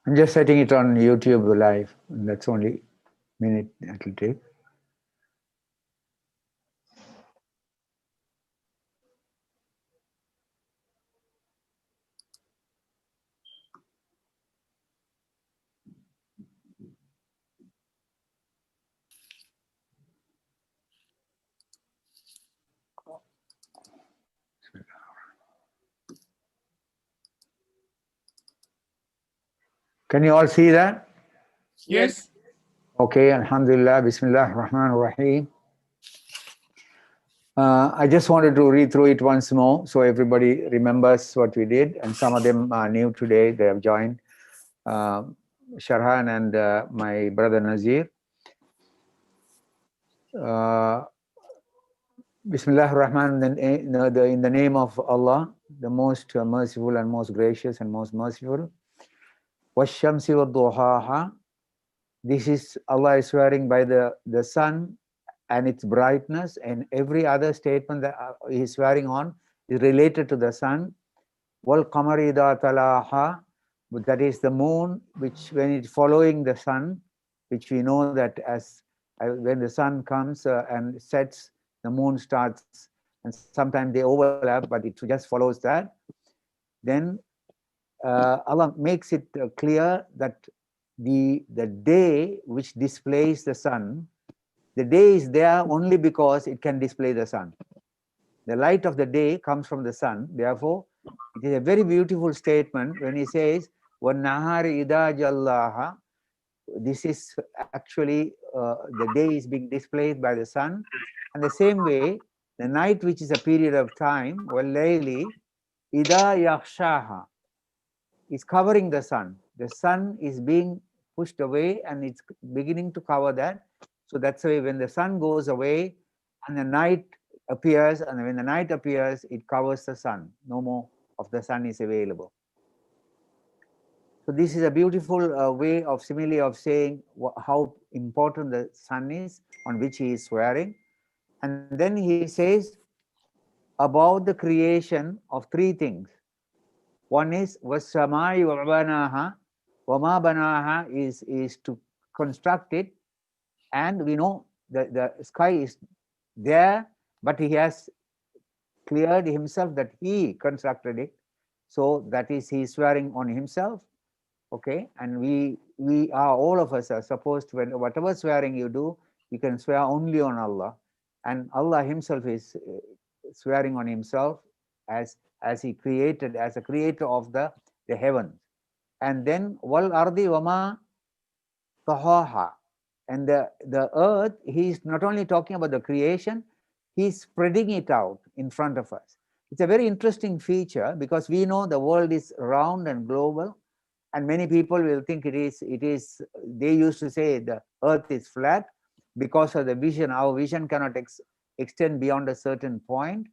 I'm just setting it on YouTube live. That's only minute it will take. Can you all see that? Yes. Okay, Alhamdulillah, Bismillah Rahman Rahim. I just wanted to read through it once more so everybody remembers what we did, and some of them are new today, they have joined. Sharhan and my brother Nazir. Bismillah Rahman, in the name of Allah, the most merciful and most gracious and most merciful. Washamsi wa duhaha. This is Allah is swearing by the sun and its brightness, and every other statement that he is swearing on is related to the sun. Wal qamari idha talaha, that is the moon, which when it's following the sun, which we know that as when the sun comes and sets, the moon starts, and sometimes they overlap, but it just follows that. Then Allah makes it clear that the day which displays the sun, the day is there only because it can display the sun. The light of the day comes from the sun. Therefore, it is a very beautiful statement when he says, وَالنَّهَارِ إِذَا جَلَّاهَا. This is actually, the day is being displayed by the sun. And the same way, the night, which is a period of time, وَاللَّيْلِ إِذَا يَغْشَاهَا, is covering the sun. The sun is being pushed away and it's beginning to cover that. So that's why when the sun goes away and the night appears, and when the night appears, it covers the sun. No more of the sun is available. So this is a beautiful way of simile of saying how important the sun is on which he is swearing. And then he says about the creation of three things. One is wasamai wa banaha. Wama banaha is to construct it, and we know that the sky is there, but he has cleared himself that he constructed it. So that is he swearing on himself. Okay, and we are, all of us are supposed to, when whatever swearing you do, you can swear only on Allah, and Allah himself is swearing on himself as he created, as a creator of the heavens. And then wal ardi wama tahaha, and the earth, he is not only talking about the creation, he's spreading it out in front of us. It's a very interesting feature because we know the world is round and global, and many people will think it is they used to say the earth is flat because of the vision. Our vision cannot extend beyond a certain point,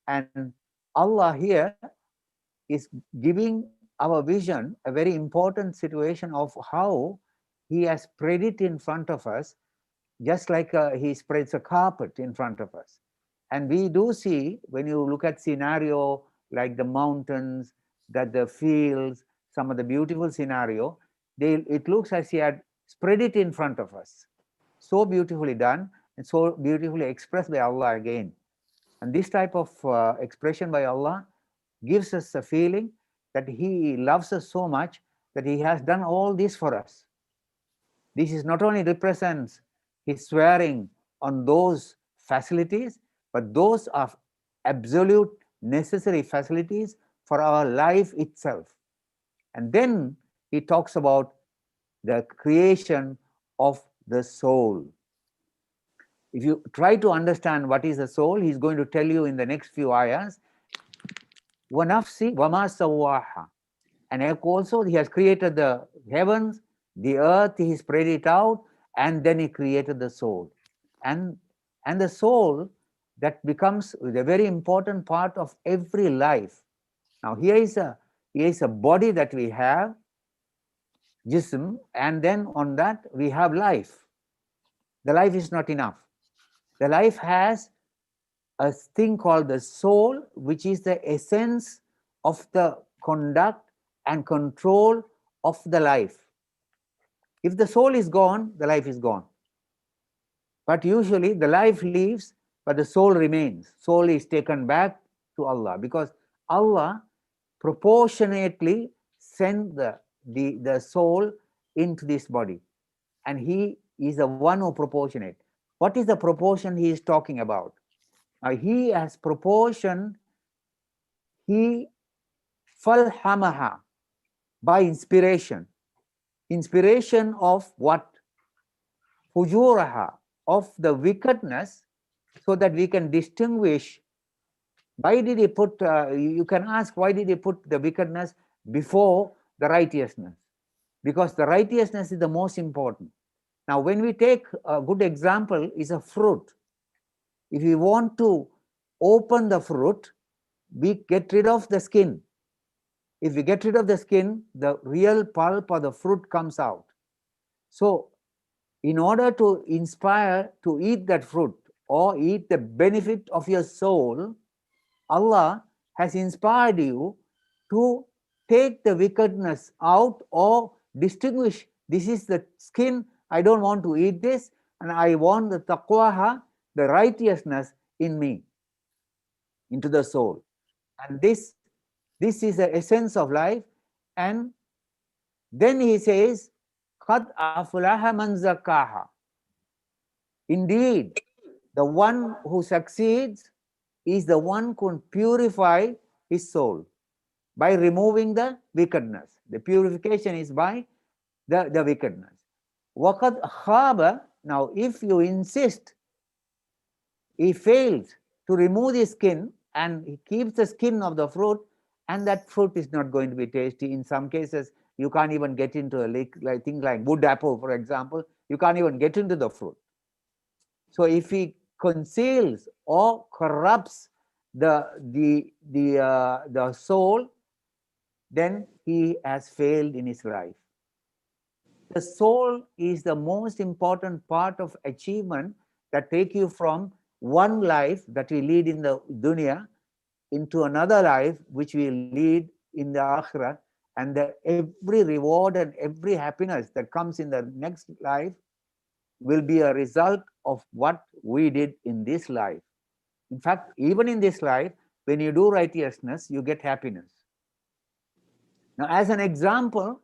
and Allah here is giving our vision a very important situation of how he has spread it in front of us, just like he spreads a carpet in front of us. And we do see, when you look at scenario like the mountains, that the fields, some of the beautiful scenario, it looks as he had spread it in front of us. So beautifully done and so beautifully expressed by Allah again. And this type of expression by Allah gives us a feeling that he loves us so much that he has done all this for us. This is not only represents his swearing on those facilities, but those are absolute necessary facilities for our life itself. And then he talks about the creation of the soul. If you try to understand what is the soul, he's going to tell you in the next few ayahs, وَنَفْسِ وَمَا سَوَّاهَا. And also he has created the heavens, the earth, he spread it out, and then he created the soul. And the soul, that becomes a very important part of every life. Now here is a body that we have, jism, and then on that we have life. The life is not enough. The life has a thing called the soul, which is the essence of the conduct and control of the life. If the soul is gone, the life is gone. But usually the life leaves, but the soul remains. Soul is taken back to Allah, because Allah proportionately sent the soul into this body, and He is the one who proportionate. What is the proportion He is talking about? He has proportioned, He falhamaha, by inspiration. Inspiration of what? Fujuraha, of the wickedness, so that we can distinguish. Why did He put, you can ask, why did He put the wickedness before the righteousness? Because the righteousness is the most important. Now, when we take a good example is a fruit. If we want to open the fruit, we get rid of the skin. If we get rid of the skin, the real pulp or the fruit comes out. So, in order to inspire to eat that fruit or eat the benefit of your soul, Allah has inspired you to take the wickedness out or distinguish, this is the skin, I don't want to eat this, and I want the taqwaha, the righteousness in me, into the soul. And this is the essence of life. And then He says, qad aflaha man zakkaha. Indeed, the one who succeeds is the one who can purify his soul by removing the wickedness. The purification is by the wickedness. Waqad khaba. Now, if you insist, he fails to remove the skin and he keeps the skin of the fruit, and that fruit is not going to be tasty. In some cases, you can't even get into a lake, like things like wood apple, for example, you can't even get into the fruit. So if he conceals or corrupts the soul, then he has failed in his life. The soul is the most important part of achievement that take you from one life that we lead in the dunya into another life which we lead in the akhirah, and every reward and every happiness that comes in the next life will be a result of what we did in this life. In fact, even in this life, when you do righteousness, you get happiness. Now, as an example,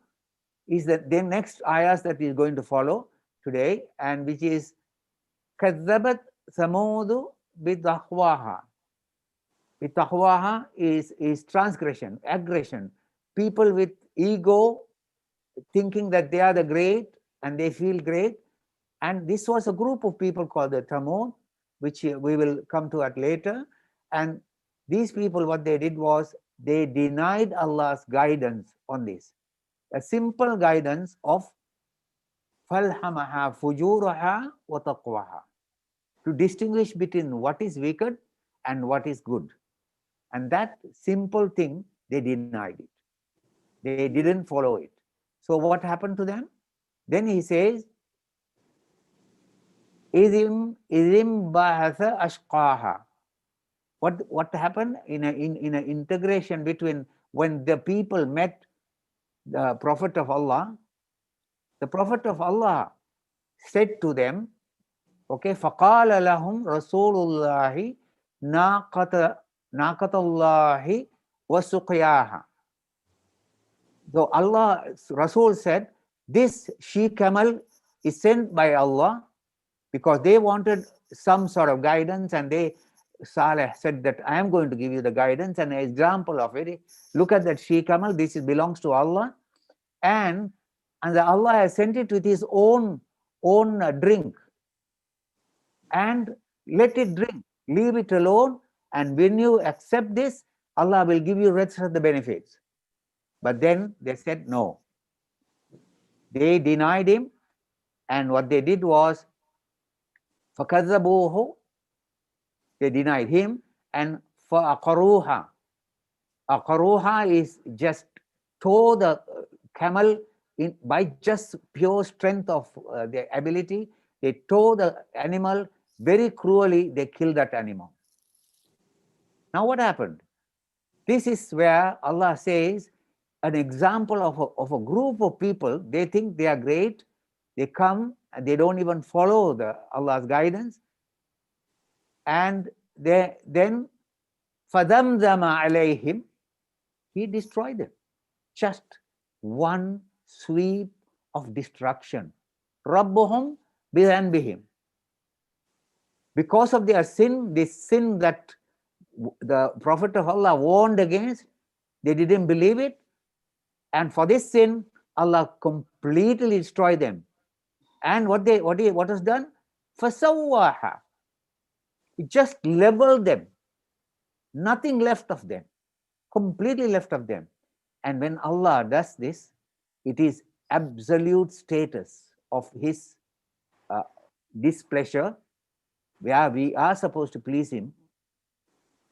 is that the next ayahs that is going to follow today, and which is كذبت ثمود بطغواها. Bitahwaha is transgression, aggression. People with ego thinking that they are the great and they feel great. And this was a group of people called the Thamudh, which we will come to at later. And these people, what they did was they denied Allah's guidance on this. A simple guidance of falhamaha fujuraha wa taqwaha, to distinguish between what is wicked and what is good. And that simple thing, they denied it. They didn't follow it. So what happened to them? Then he says, Idim ba'atha ashqaha. What happened in an integration between when the people met the Prophet of Allah? The Prophet of Allah said to them, okay, فَقَالَ لَهُمْ رَسُولُ اللَّهِ نَاقَةَ اللَّهِ وَسُقْيَاهَا. So Allah, Rasul said, this she-camel is sent by Allah, because they wanted some sort of guidance, and Saleh said that I am going to give you the guidance. And an example of it, look at that she-camel, this belongs to Allah, and Allah has sent it with His own drink, and let it drink, leave it alone, and when you accept this, Allah will give you rest of the benefits. But then they said no. They denied Him, and what they did was فَكَذَّبُوهُ, they denied Him, and فَأَقَرُوهَا. Aqaruha is just tore the camel by just pure strength of their ability. They tore the animal very cruelly, they killed that animal. Now what happened? This is where Allah says, an example of a group of people. They think they are great. They come and they don't even follow Allah's guidance. And then فَدَمْدَمَ عَلَيْهِمْ, he destroyed them. Just one sweep of destruction. رَبُّهُمْ بِذَنْبِهِمْ. Because of their sin, this sin that the Prophet of Allah warned against, they didn't believe it. And for this sin, Allah completely destroyed them. And what was done? فَسَوَّاهَا. It just leveled them. Nothing left of them. Completely left of them. And when Allah does this, it is absolute status of His displeasure, where we are supposed to please Him.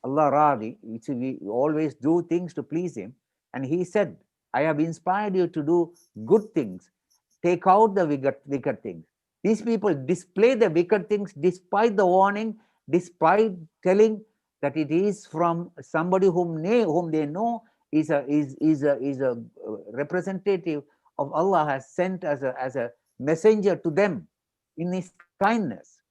Allah Radi, we always do things to please Him. And He said, I have inspired you to do good things. Take out the wicked things. These people display the wicked things despite the warning, despite telling that it is from somebody whom they know is a representative of Allah, has sent as a messenger to them in His kindness.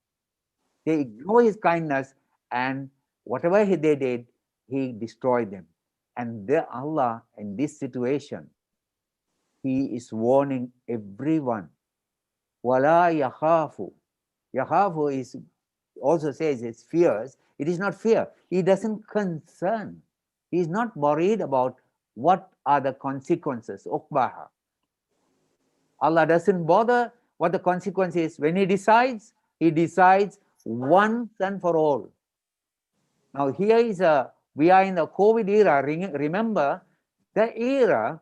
They ignore His kindness, and whatever they did, He destroyed them. And Allah, in this situation, He is warning everyone. Wala yakhafu. Yakhafu is also says it's fears. It is not fear. He doesn't concern. He is not worried about what are the consequences. Uqbaha. Allah doesn't bother what the consequence is. When He decides once and for all. Now here we are in the COVID era. Remember, the era,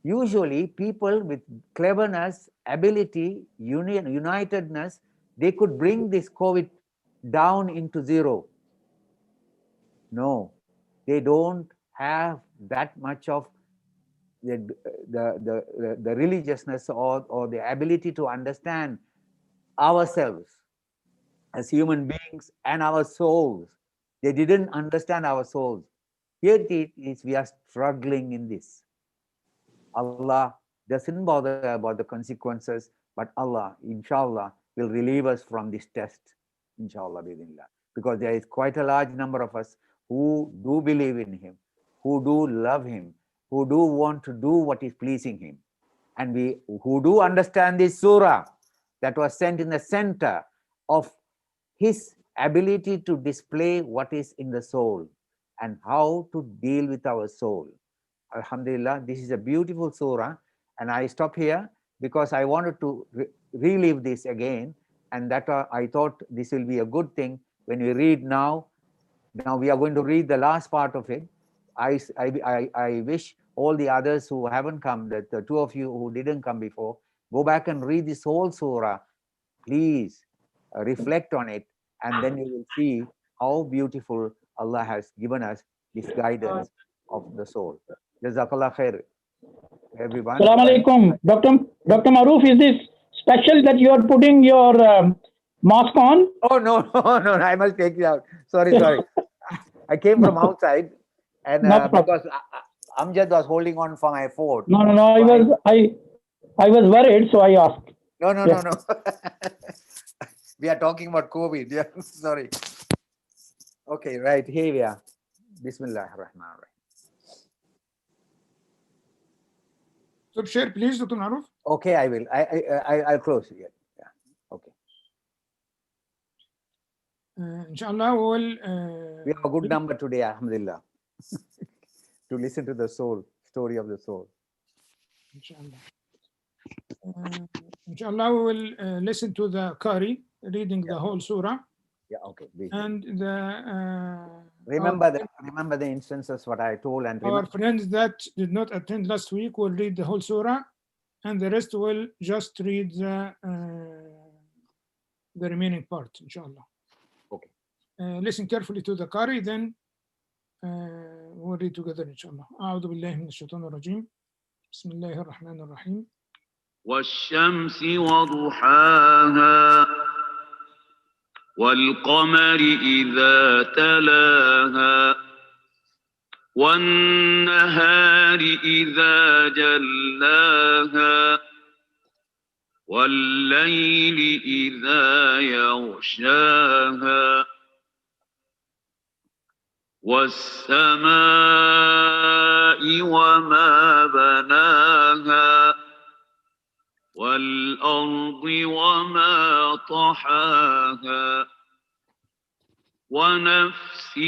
usually people with cleverness, ability, unitedness, they could bring this COVID down into zero. No, they don't have that much of the religiousness or the ability to understand ourselves as human beings and our souls. They didn't understand our souls. Here it is, we are struggling in this. Allah doesn't bother about the consequences, but Allah, inshallah, will relieve us from this test, inshallah, bismillah. Because there is quite a large number of us who do believe in Him, who do love Him, who do want to do what is pleasing Him, and who do understand this surah that was sent in the center of His ability to display what is in the soul and how to deal with our soul. Alhamdulillah, this is a beautiful surah, and I stop here because I wanted to relive this again, and that I thought this will be a good thing when we read now. Now we are going to read the last part of it. I wish all the others who haven't come, the two of you who didn't come before, go back and read this whole surah. Please reflect on it, and then you will see how beautiful Allah has given us this guidance of the soul. Jazakallah khair, everyone. Assalamu alaikum. Dr. Maruf, is this special that you are putting your mask on? Oh, no, I must take it out. Sorry. I came from outside, and because Amjad was holding on for my phone. No. I was worried, so I asked. No. We are talking about COVID. Yeah, sorry. Okay, right, here we are. Bismillah ar-Rahman ar-Rahim. So share, please, Dr. Maruf. Okay, I will. I'll close it. Yeah. Okay. Inshallah, we have a good number today, alhamdulillah, to listen to the story of the soul. Inshallah, we will listen to the Qari reading the whole surah. Yeah, okay. And remember the instances what I told, and our friends that did not attend last week will read the whole surah, and the rest will just read the remaining part, inshallah. Okay. Listen carefully to the Qari, then we'll read together, inshallah. أعوذ بالله من الشيطان الرجيم. بسم الله الرحمن الرحيم. والشمس وضحاها والقمر إذا تلاها والنهار إذا جلاها والليل إذا يغشاها والسماء وما بناها والأرض وما طحاها ونفس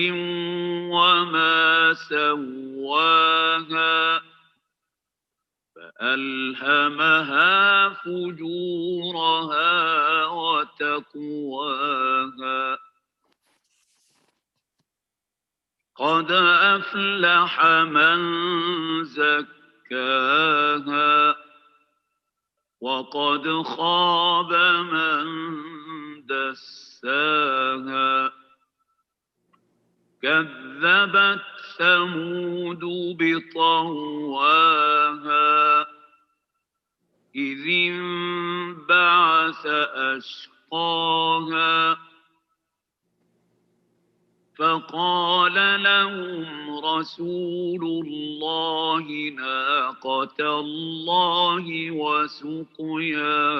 وما سواها فألهمها فجورها وتقواها قد أفلح من زكاها وقد خاب من دساها كذبت ثمود بطغواها إذ انبعث أشقاها فقال لهم رسول الله ناقة الله وسقياها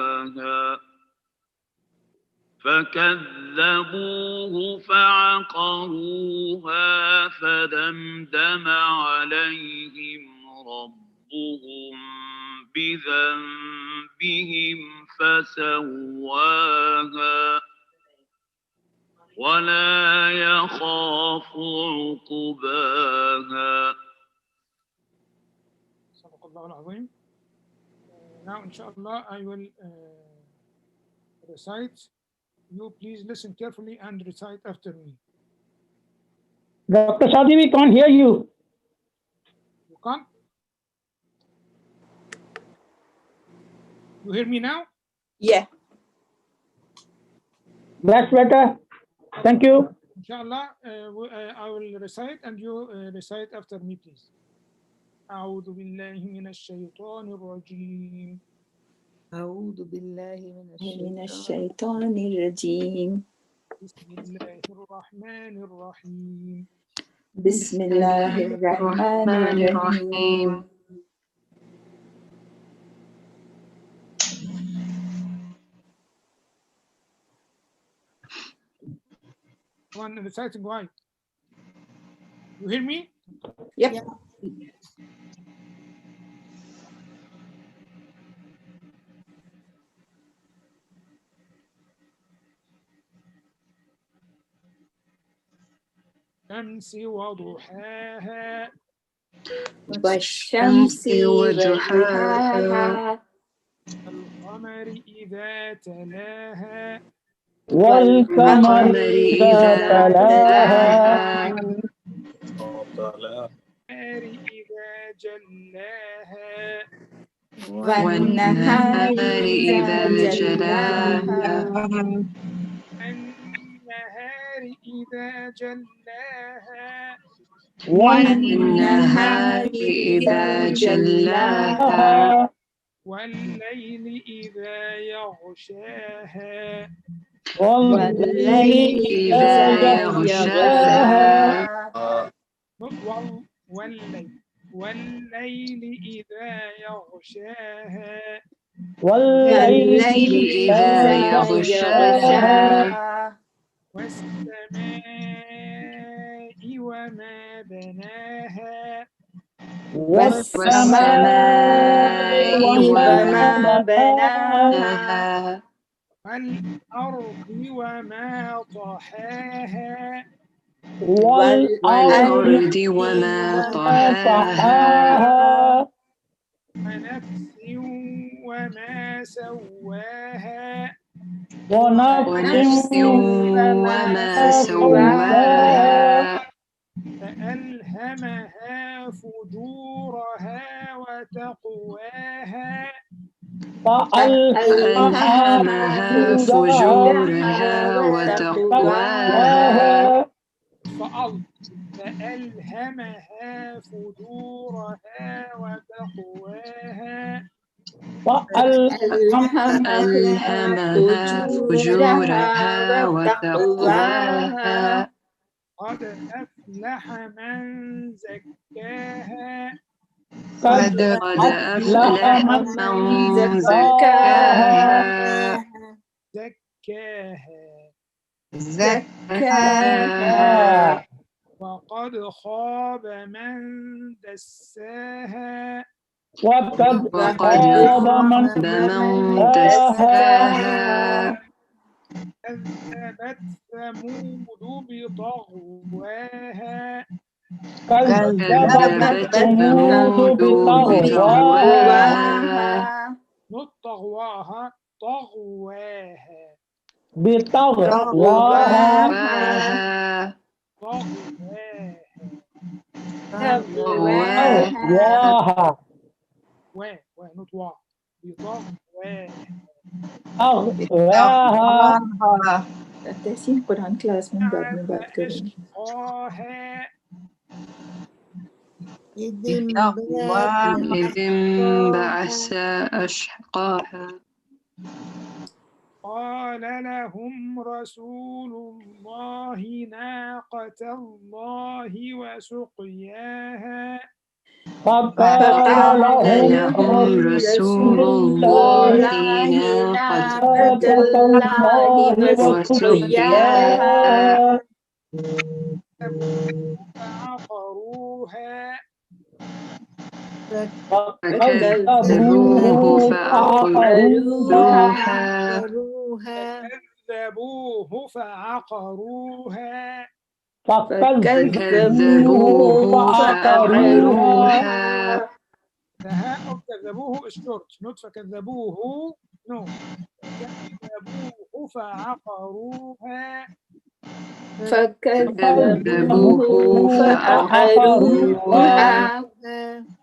فكذبوه فعقروها فدمدم عليهم ربهم بذنبهم فسواها ولا يخاف عقباها. صدق الله العظيم. Now inshallah I will recite. You please listen carefully and recite after me. Dr. Sadi, we can't hear you. You can't? You hear me now? Yeah. That's better. Thank you. Inshallah, I will recite and you recite after me, please. أعوذ بالله من الشيطان الرجيم. أعوذ بالله من الشيطان الرجيم. بسم الله الرحمن الرحيم. بسم الله الرحمن الرحيم. One reciting why? You hear me? Yep. Yeah. الشمس وضحاها والشمس وضحاها والقمر إذا تلاها والقمر إذا تلاها والنهار إذا جلاها والنهار إذا جلاها والنهار إذا جلاها والنهار إذا جلاها والليل إذا يغشاها والليل إذا يغشاها والليل إذا يغشاها والليل إذا يغشاها والسماء وما بناها والسماء وما بناها والأرض وما طحاها والأرض وما طحاها ونفس وما سواها ونفس وما سواها فألهمها فجورها وتقواها فألهمها فجورها وتقواها فألهمها فجورها وتقواها فألهمها فجورها وتقواها قد أفلح أفلح من زكاها قد قد أفلح أفلح من من زكاها زكاها زكاها زكاها وقد خاب من دساها وقد وقد خاب من خاب من دساها دساها كذبت ثمود بطغواها كذبت كذبت ثمود ثمود بطغواها بطغواها not طغواها طغواها بطغواها طغواها طغواها طغواها و not وا بطغواها أغواها تحسين قرآن class में बाद में बात करेंगे أشقاها إذ انبعث أشقاها قال لهم رسول الله ناقة الله وسقياها فقال لهم لهم رسول رسول الله الله ناقة ناقة الله الله وسقياها وسقياها فعقروها فكذبوه فكذبوه فعقروها كذبوه فعقروها فكذبوه فعقروها فهاء كذبوه is short not فكذبوه no كذبوه فعقروها فكذبوه فعقروها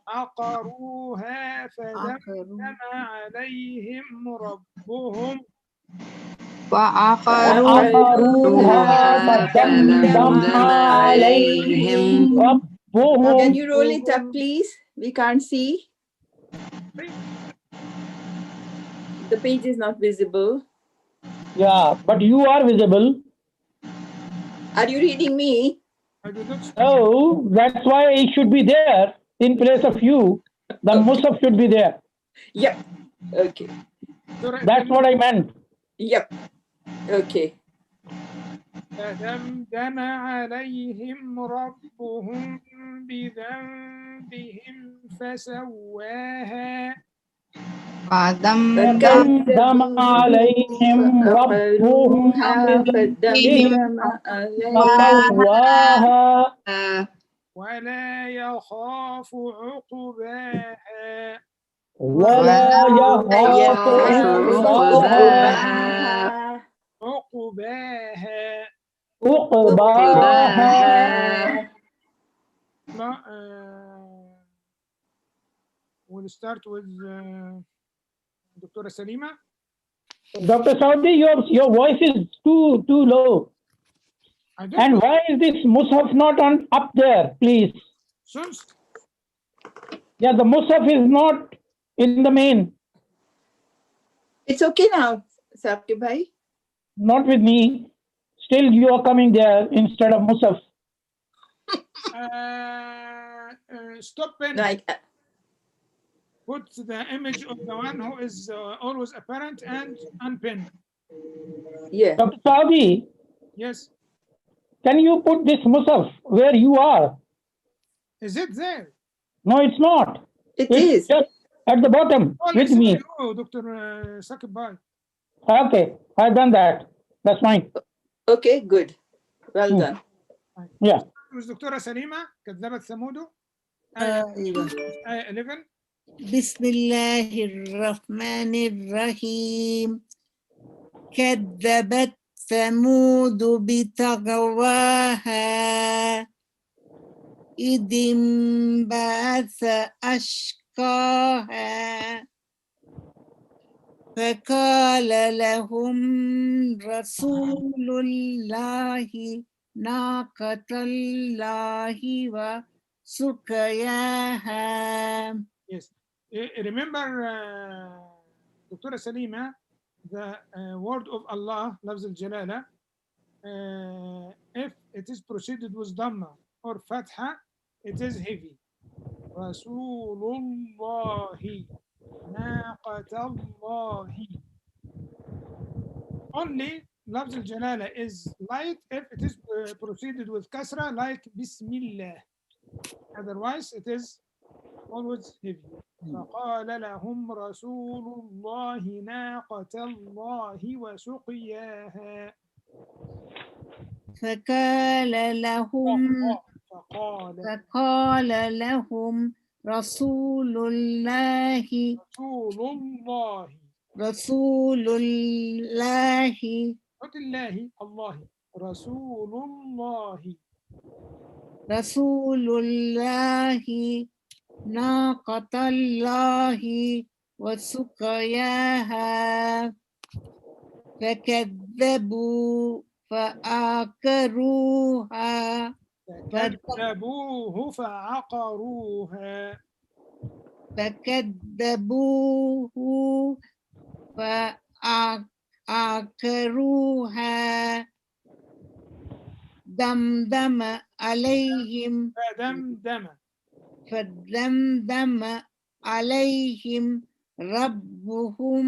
عقروها فدمدم عليهم ربهم فعقروها فدمدم عليهم ربهم. Can you roll it up, please? We can't see. The page is not visible. Yeah, but you are visible. Are you reading me? I do not So that's why it should be there in place of you. The Musaf should be there. Yep. Okay. That's what I meant. Yep. Okay. فدمدم عليهم ربهم بذنبهم فسواها فدمدم عليهم ربهم فدمدم فسواها ولا يخاف عقباها ولا يخاف عقباها عقباها عقباها. We'll start with Dr. Salima. Dr. Saudi, your voice is too low. And why is this Musaf not on up there, please? Since Yeah, the Musaf is not in the main. It's okay now, Sabti bhai. Not with me. Still, you are coming there instead of Musaf. Stop pen. Like, Put the image of the one who is always apparent and unpinned. yeah. Dr. Saudi, Yes. can you put this Musaf where you are? Is it there? No, it's not. It It's is. just at the bottom with me. Oh, Dr. Sakib Bhai. Okay, I've done that. That's fine. Okay, good. Well done. Yeah. With Dr. Salima, كذبت ثمود. أيوة. 11. بسم الله الرحمن الرحيم كذبت ثمود بطغواها إذ انبعث أشقاها فقال لهم رسول الله ناقة الله وسقياها. Yes. Remember, Dr. Salima, the word of Allah, Lafz al-Jalala, if it is proceeded with Dhamma or fatha, it is heavy. Rasulullahi, naqatallahi. Only lafz al-jalala is light if it is proceeded with kasra, like Bismillah. Otherwise, it is always heavy. فقال لهم رسول الله ناقة الله وسقياها. فقال لهم رسول الله not الله الله رسول الله ناقة الله وسقياها فكذبوه فعقروها دمدم عليهم ربهم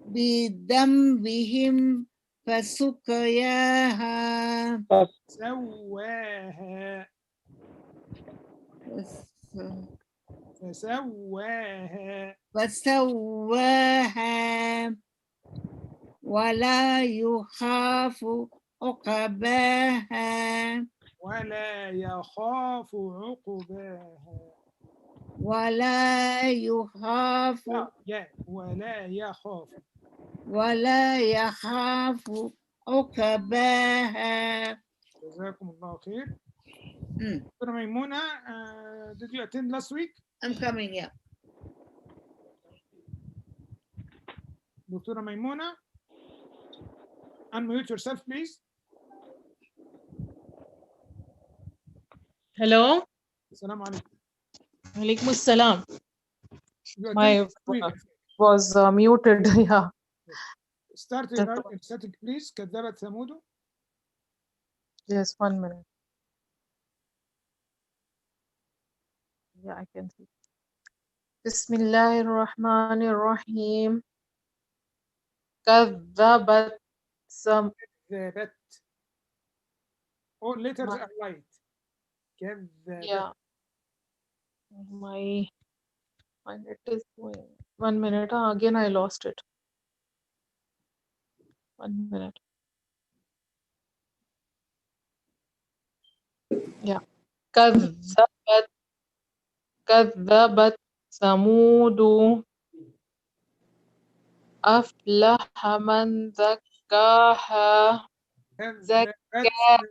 بذنبهم فسقياها فسواها ولا يخاف عقباها ولا يخاف عقباها. جزاكم الله خير. Dr. Maimuna, did you attend last week? I'm coming, yeah. Dr. Maimuna, unmute yourself, please. Hello. Assalamu alaikum. Alaikum assalam. My week. was muted. Yeah. Start your static, please. كذبت ثمود. Yes, 1 minute. Yeah, I can see. Bismillahir Rahmanir Rahim. كذبت كذبت. All letters are light. كذبت. Yeah. My net is going. 1 minute. Again, I lost it. 1 minute. Yeah. كذبت ثمود أفلح من زكاها. كذبت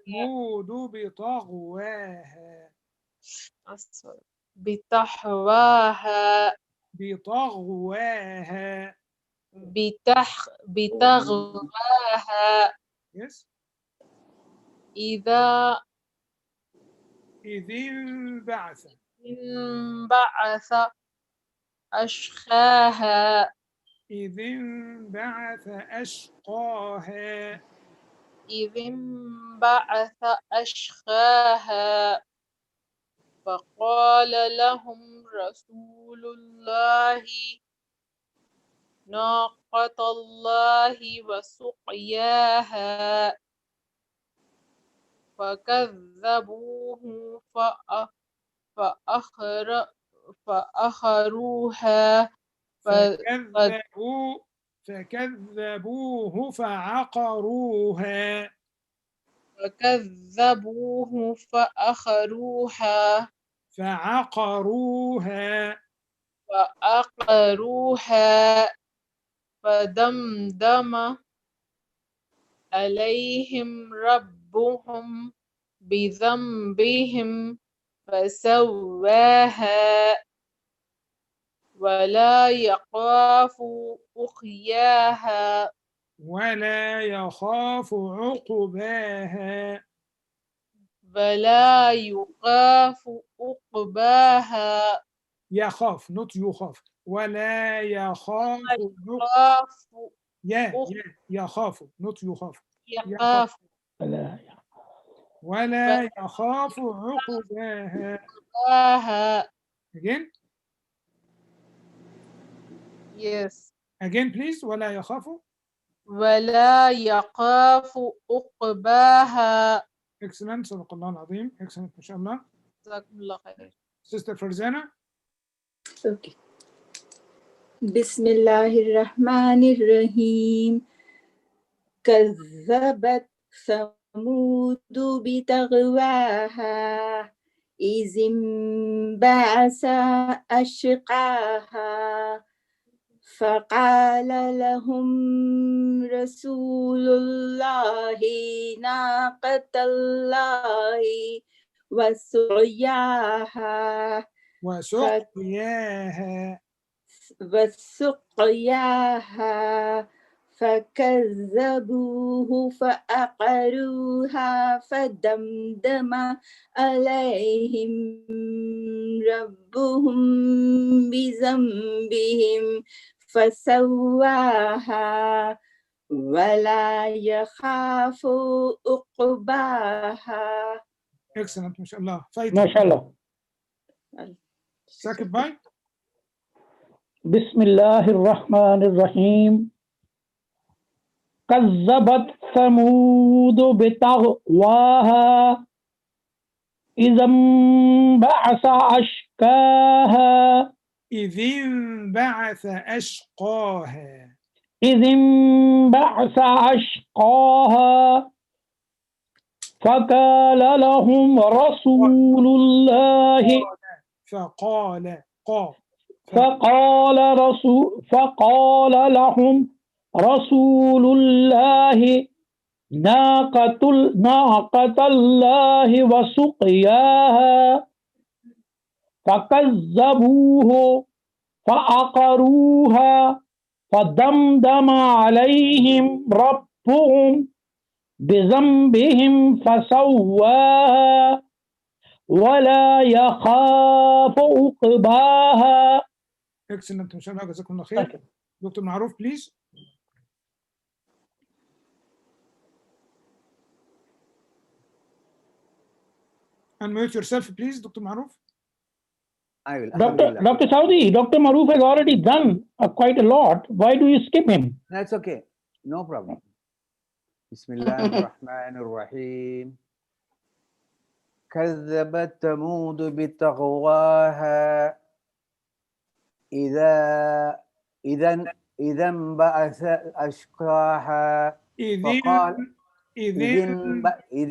ثمود بطغواها. بطغواها. Yes. إذ انبعث أشقاها. إذ انبعث أشقاها. إذ انبعث أشقاها فقال لهم رسول الله ناقة الله وسقياها فكذبوه فأخروها فكذبوه فعقروها. فدمدم عليهم ربهم بذنبهم فسواها ولا يخاف عقباها. يخاف not يخاف. ولا يخاف يخاف not يخاف. يخاف. ولا يخاف عقباها. Again. Yes. Again please. ولا يخاف. ولا يخاف عقباها. Excellent. صدق الله العظيم. Excellent. ما شاء الله. جزاكم الله خير. Sister Farzana. Okay. Bismillahirrahmanirrahim. كذبت ثمود بطغواها إذ انبعث أشقاها فقال لهم رسول الله ناقة الله وسقياها فكذبوه فعقروها فدمدم عليهم ربهم بذنبهم فسواها ولا يخاف عقباها. Excellent. ما شاء الله. ما شاء الله. Second by. بسم الله الرحمن الرحيم. كذبت ثمود بطغواها إذ انبعث أشقاها. إذ انبعث أشقاها. إذ انبعث أشقاها فقال لهم رسول الله فقال لهم رسول الله ناقة الله وسقياها فكذبوه فعقروها فدمدم عليهم ربهم بذنبهم فسواها ولا يخاف عقباها. Excellent. ما شاء الله. جزاكم الله خير. دكتور معروف please. Unmute yourself please, Dr. Maruf. I will. Dr. Saudi, Dr. Maruf has already done quite a lot. Why do you skip him? That's okay. No problem. Bismillahirrahmanirrahim. كذبت ثمود بطغواها إذا انبعث أشقاها إذ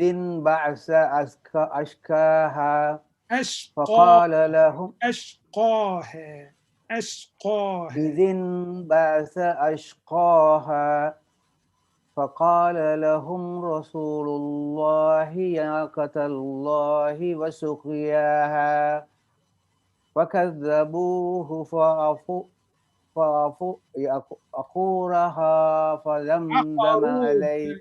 انبعث أشقاها فقال لهم أشقاها إذ انبعث أشقاها فقال لهم رسول الله ناقة الله وسقياها فكذبوه فعقروها فدمدم عليهم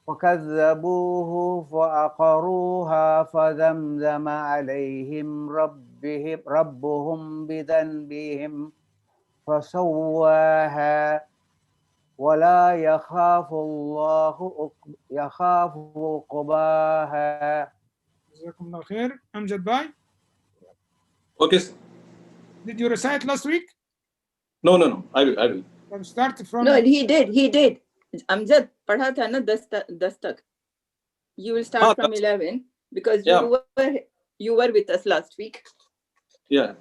فكذبوه فعقروها فدمدم عليهم ربهم بذنبهم فسواها ولا يخاف عقباها. جزاكم الله خير. Amjad Bhai. Okay. Did you recite last week? No. I will. Start from. No, he did. Amjad पढ़ा था ना 10 तक. You will start from 11 because you were with us last week. Yeah.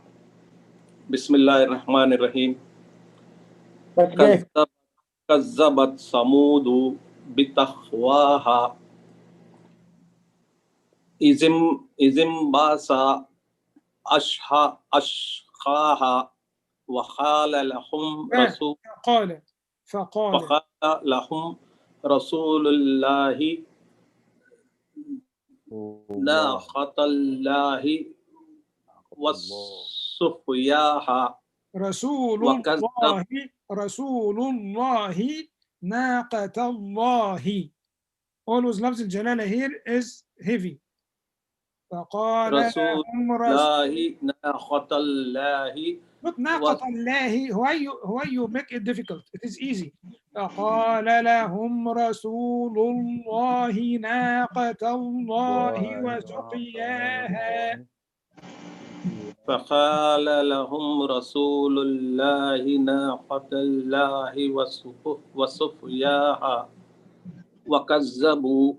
Bismillahirrahmanirrahim. كذبت ثمود بطغواها إذ انبعث أشقاها وقال لهم رسول الله ناقة الله وسقياها رسول الله ناقة الله. Always لفظ الجلالة here is heavy. فقال رسول لهم رسول الله ناقة الله Not ناقة الله. Why you make it difficult? It is easy. فقال لهم رسول الله ناقة الله وسقياها. فقال لهم رسول الله ناقة الله وسقياها وكذبوا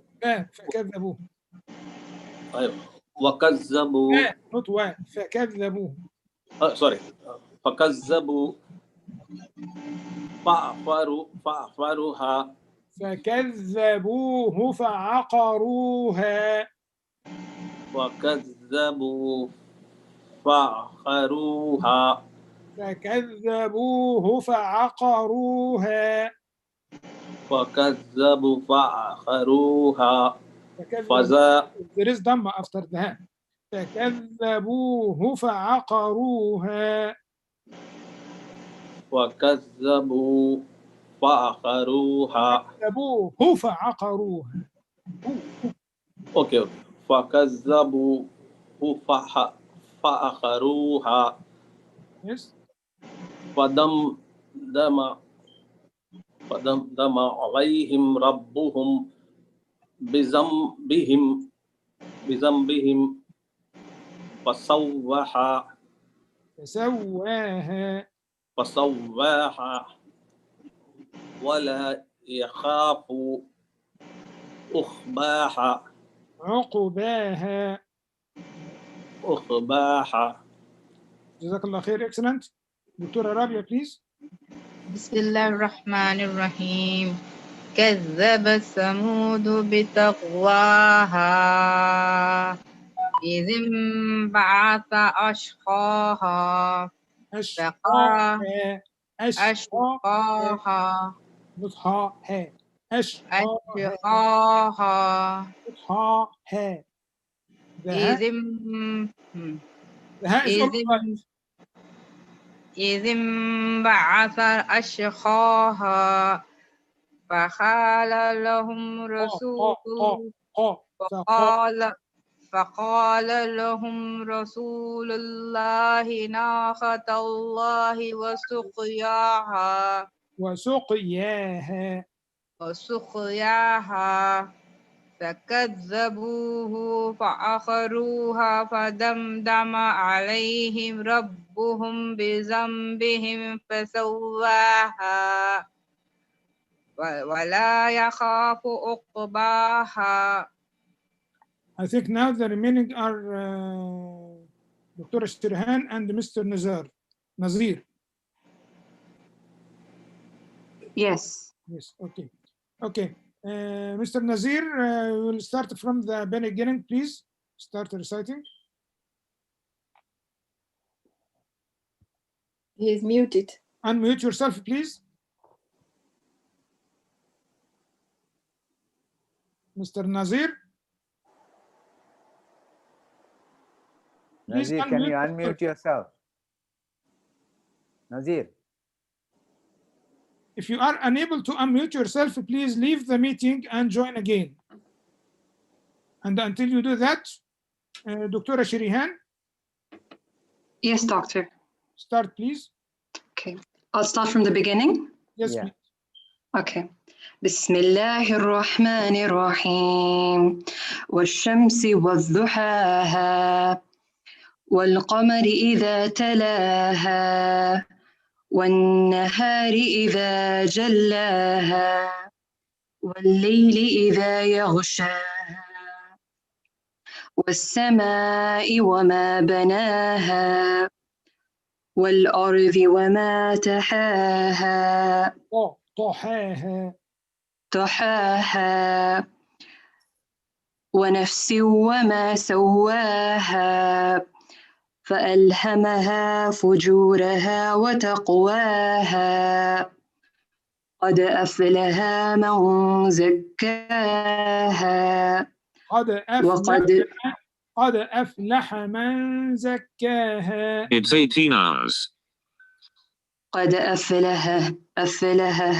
فكذبوه. أيوه وكذبوا not فكذبوه. sorry فكذبوا فعقروها فكذبوه فعقروها. وكذبوا فعقروها فكذبوه فعقروها. وكذبوا فعقروها There is Dhamma after that. فكذبوه فعقروها. وكذبوا فعقروها. كذبوه فعقروها. اوكي فكذبوا فعقروها. Yes. فدمدم عليهم ربهم بذنبهم فسواها ولا يخاف عقباها. جزاك الله خير. Excellent. دكتورة رابية please. بسم الله الرحمن الرحيم. كذب ثمود بتقواها إذ انبعث أشقاها أشقاها. إذ انبعث أشقاها فقال لهم رسول الله ناقة الله وسقياها فكذبوه فعقروها فدمدم عليهم ربهم بذنبهم فسواها ولا يخاف عقباها. I think now the remaining are Dr. Shirhan and Mr. Nazir. Yes. Yes, okay. Okay. Mr. Nazir, we'll start from the beginning, please. Start reciting. He is muted. Unmute yourself, please. Mr. Nazir. Nazir, can you unmute yourself? Nazir. If you are unable to unmute yourself, please leave the meeting and join again. And until you do that, Dr. Shirihan. Yes, doctor. Start, please. Okay. I'll start from the beginning. Yes, please. Okay. بسم الله الرحمن الرحيم والشمس وضحاها والقمر إذا تلاها والنهار إذا جلاها والليل إذا يغشاها والسماء وما بناها والأرض وما طحاها ونفس وما سواها فألهمها فجورها وتقواها قد أفلح من زكاها قد أفلح من زكاها. It's 18 hours. قد أفلح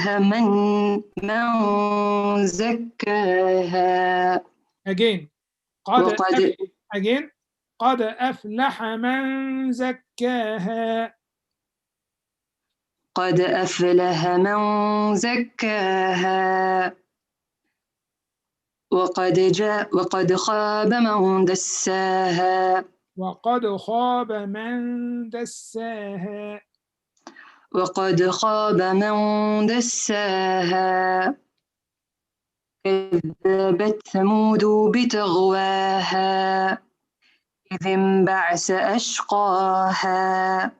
من زكاها. Again. Again, قد أفلح من زكاها. قد أفلح من زكاها وقد خاب من دساها. وقد خاب من دساها. وقد خاب من دساها. كذبت ثمود بطغواها إذ انبعث أشقاها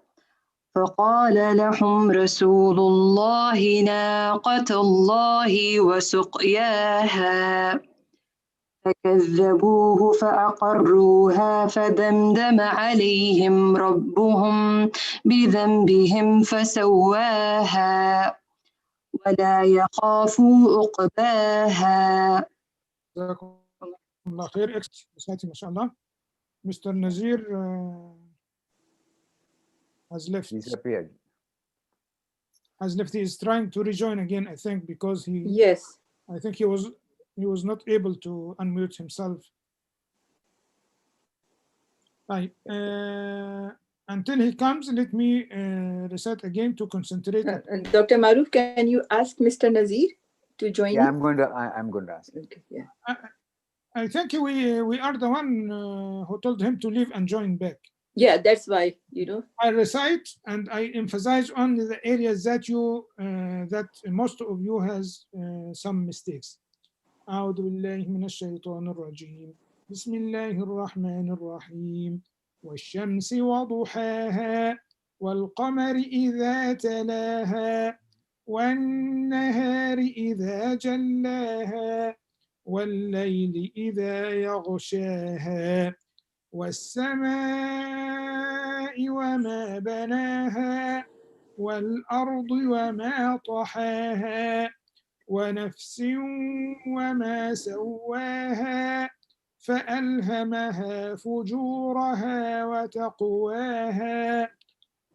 فقال لهم رسول الله ناقة الله وسقياها فكذبوه فعقروها فدمدم عليهم ربهم بذنبهم فسواها ولا يخاف عقباها. جزاكم الله خير. ما شاء الله. Mr. Nazir has left. Disappeared. Has left. He is trying to rejoin again, I think, because he. Yes. I think he was not able to unmute himself. Right. Until he comes, let me reset again to concentrate. Dr. Maruf, can you ask Mr. Nazir to join? Yeah, you? I'm going to ask. Okay, yeah. I think we are the one who told him to leave and join back. Yeah, that's why, you know. I recite and I emphasize on the areas that you that most of you has some mistakes. أعوذ بالله من الشيطان الرجيم. بسم الله الرحمن الرحيم. والشمس وضحاها والقمر إذا تلاها والنهار إذا جلاها والليل إذا يغشاها والسماء وما بناها والأرض وما طحاها ونفس وما سواها فألهمها فجورها وتقواها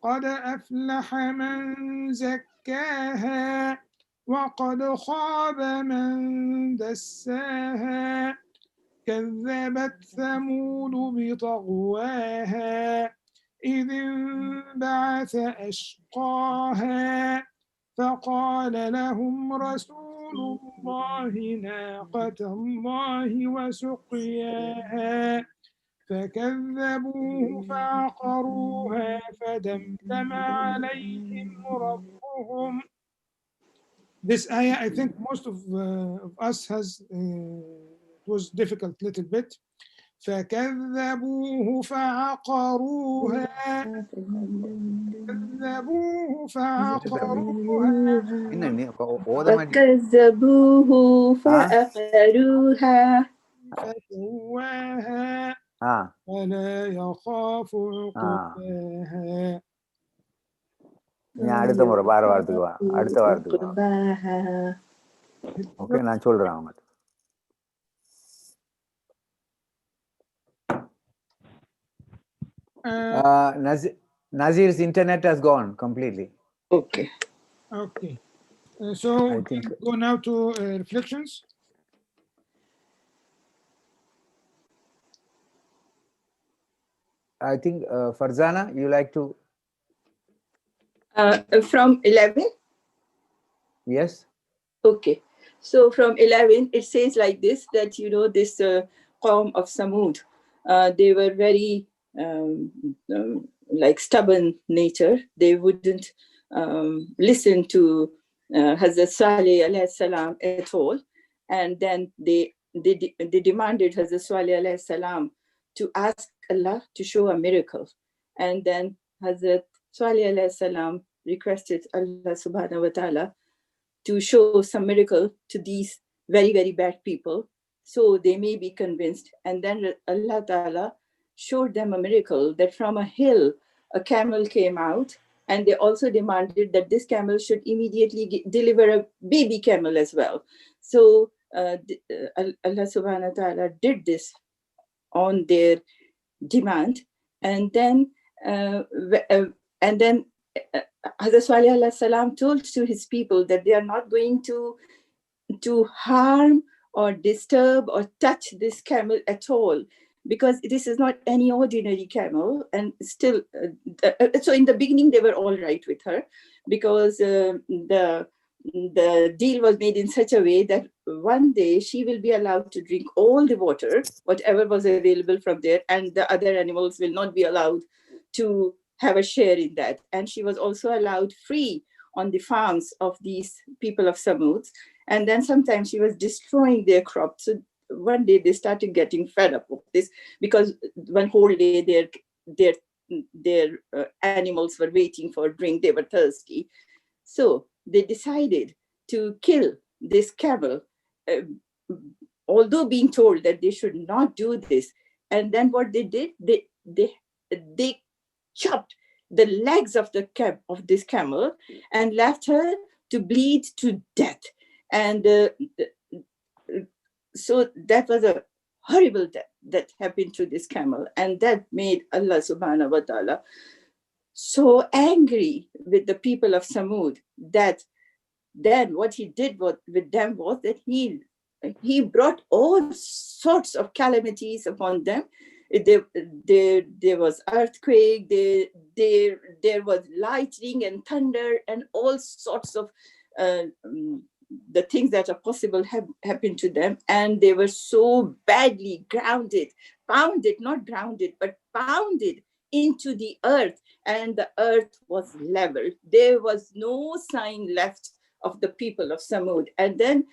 قد أفلح من زكاها وقد خاب من دساها كذبت ثمود بطغواها إذ انبعث أشقاها فقال لهم رسول الله ناقة الله وسقياها فكذبوه فعقروها فدمدم عليهم ربهم. This ayah, I think most of us has it was difficult a little bit. فكذبوه فعقروها فكذبوه فعقروها فسواها ولا يخاف عقباها. அடுத்த முறை வார வாரத்துக்கு வா. அடுத்த வாரத்துக்கு வா. Okay, நான் சொல்றேன் அவங்க. Nazir's internet has gone completely. Okay. Okay. So we can go now to reflections. I think Farzana, you like to? From 11? Yes. Okay. So from 11, it says like this, that, you know, this Qawm of Thamudh, they were very like stubborn nature. They wouldn't listen to Hazrat Saleh alayhi salam at all. And then they demanded Hazrat Saleh alayhi salam to ask Allah to show a miracle. And then Hazrat Saleh alayhi salam requested Allah subhanahu wa ta'ala to show some miracle to these very, very bad people, so they may be convinced. And then Allah ta'ala showed them a miracle that from a hill, a camel came out, and they also demanded that this camel should immediately deliver a baby camel as well. So Allah subhanahu wa ta'ala did this on their demand. And then Hazrat Salih alayhi salam told to his people that they are not going to harm or disturb or touch this camel at all. because this is not any ordinary camel. And still, so in the beginning, they were all right with her, because the deal was made in such a way that one day she will be allowed to drink all the water, whatever was available from there, and the other animals will not be allowed to have a share in that. And she was also allowed free on the farms of these people of Thamudh. And then sometimes she was destroying their crops. So one day they started getting fed up of this, because one whole day their animals were waiting for drink, they were thirsty. So they decided to kill this camel, although being told that they should not do this. And then what they did, they chopped the legs of this camel and left her to bleed to death. And so that was a horrible death that happened to this camel. And that made Allah subhanahu wa ta'ala so angry with the people of Thamudh, that then what he did with them was that he brought all sorts of calamities upon them. There was earthquake, there was lightning and thunder, and all sorts of the things that are possible have happened to them. And they were so badly pounded into the earth, and the earth was leveled. There was no sign left of the people of Thamudh. And then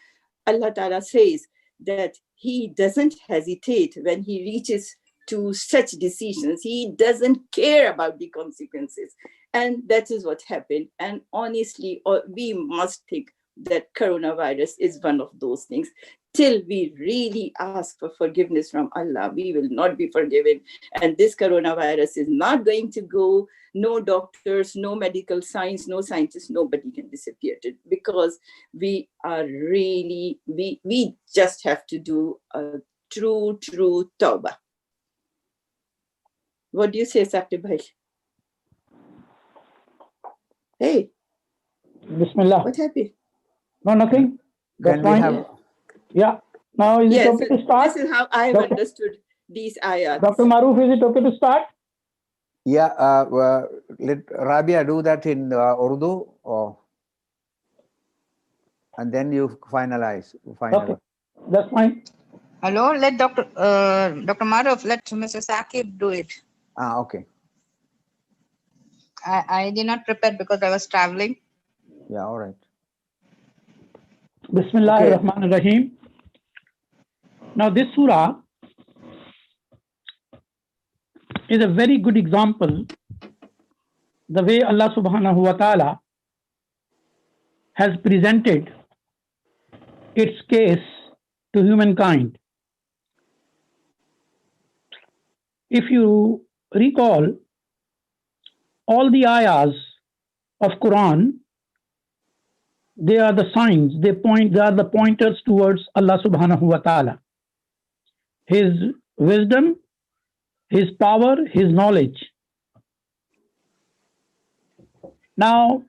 Allah Ta'ala says that he doesn't hesitate when he reaches to such decisions. He doesn't care about the consequences. And that is what happened. And honestly, we must think that coronavirus is one of those things. Till we really ask for forgiveness from Allah, we will not be forgiven. And this coronavirus is not going to go. No doctors, no medical science, no scientists, nobody can disappear it, because we are really, we just have to do a true tawbah. What do you say, Saqib Bhai? Hey. Bismillah. What happened? No, nothing. That's fine. Yeah. Now, is it okay to start? This is how I have understood these ayats. Dr. Maruf, is it okay to start? Yeah. Let Rabia do that in Urdu, and then you finalize. Okay. That's fine. Hello, let Dr. Maruf, let Mr. Saqib do it. Okay. I did not prepare because I was traveling. Yeah, all right. Bismillah ar-Rahman ar-Rahim. Now this surah is a very good example the way Allah subhanahu wa ta'ala has presented its case to humankind. If you recall, all the ayahs of Quran, they are the signs, they are the pointers towards Allah subhanahu wa ta'ala, his wisdom, his power, his knowledge. Now,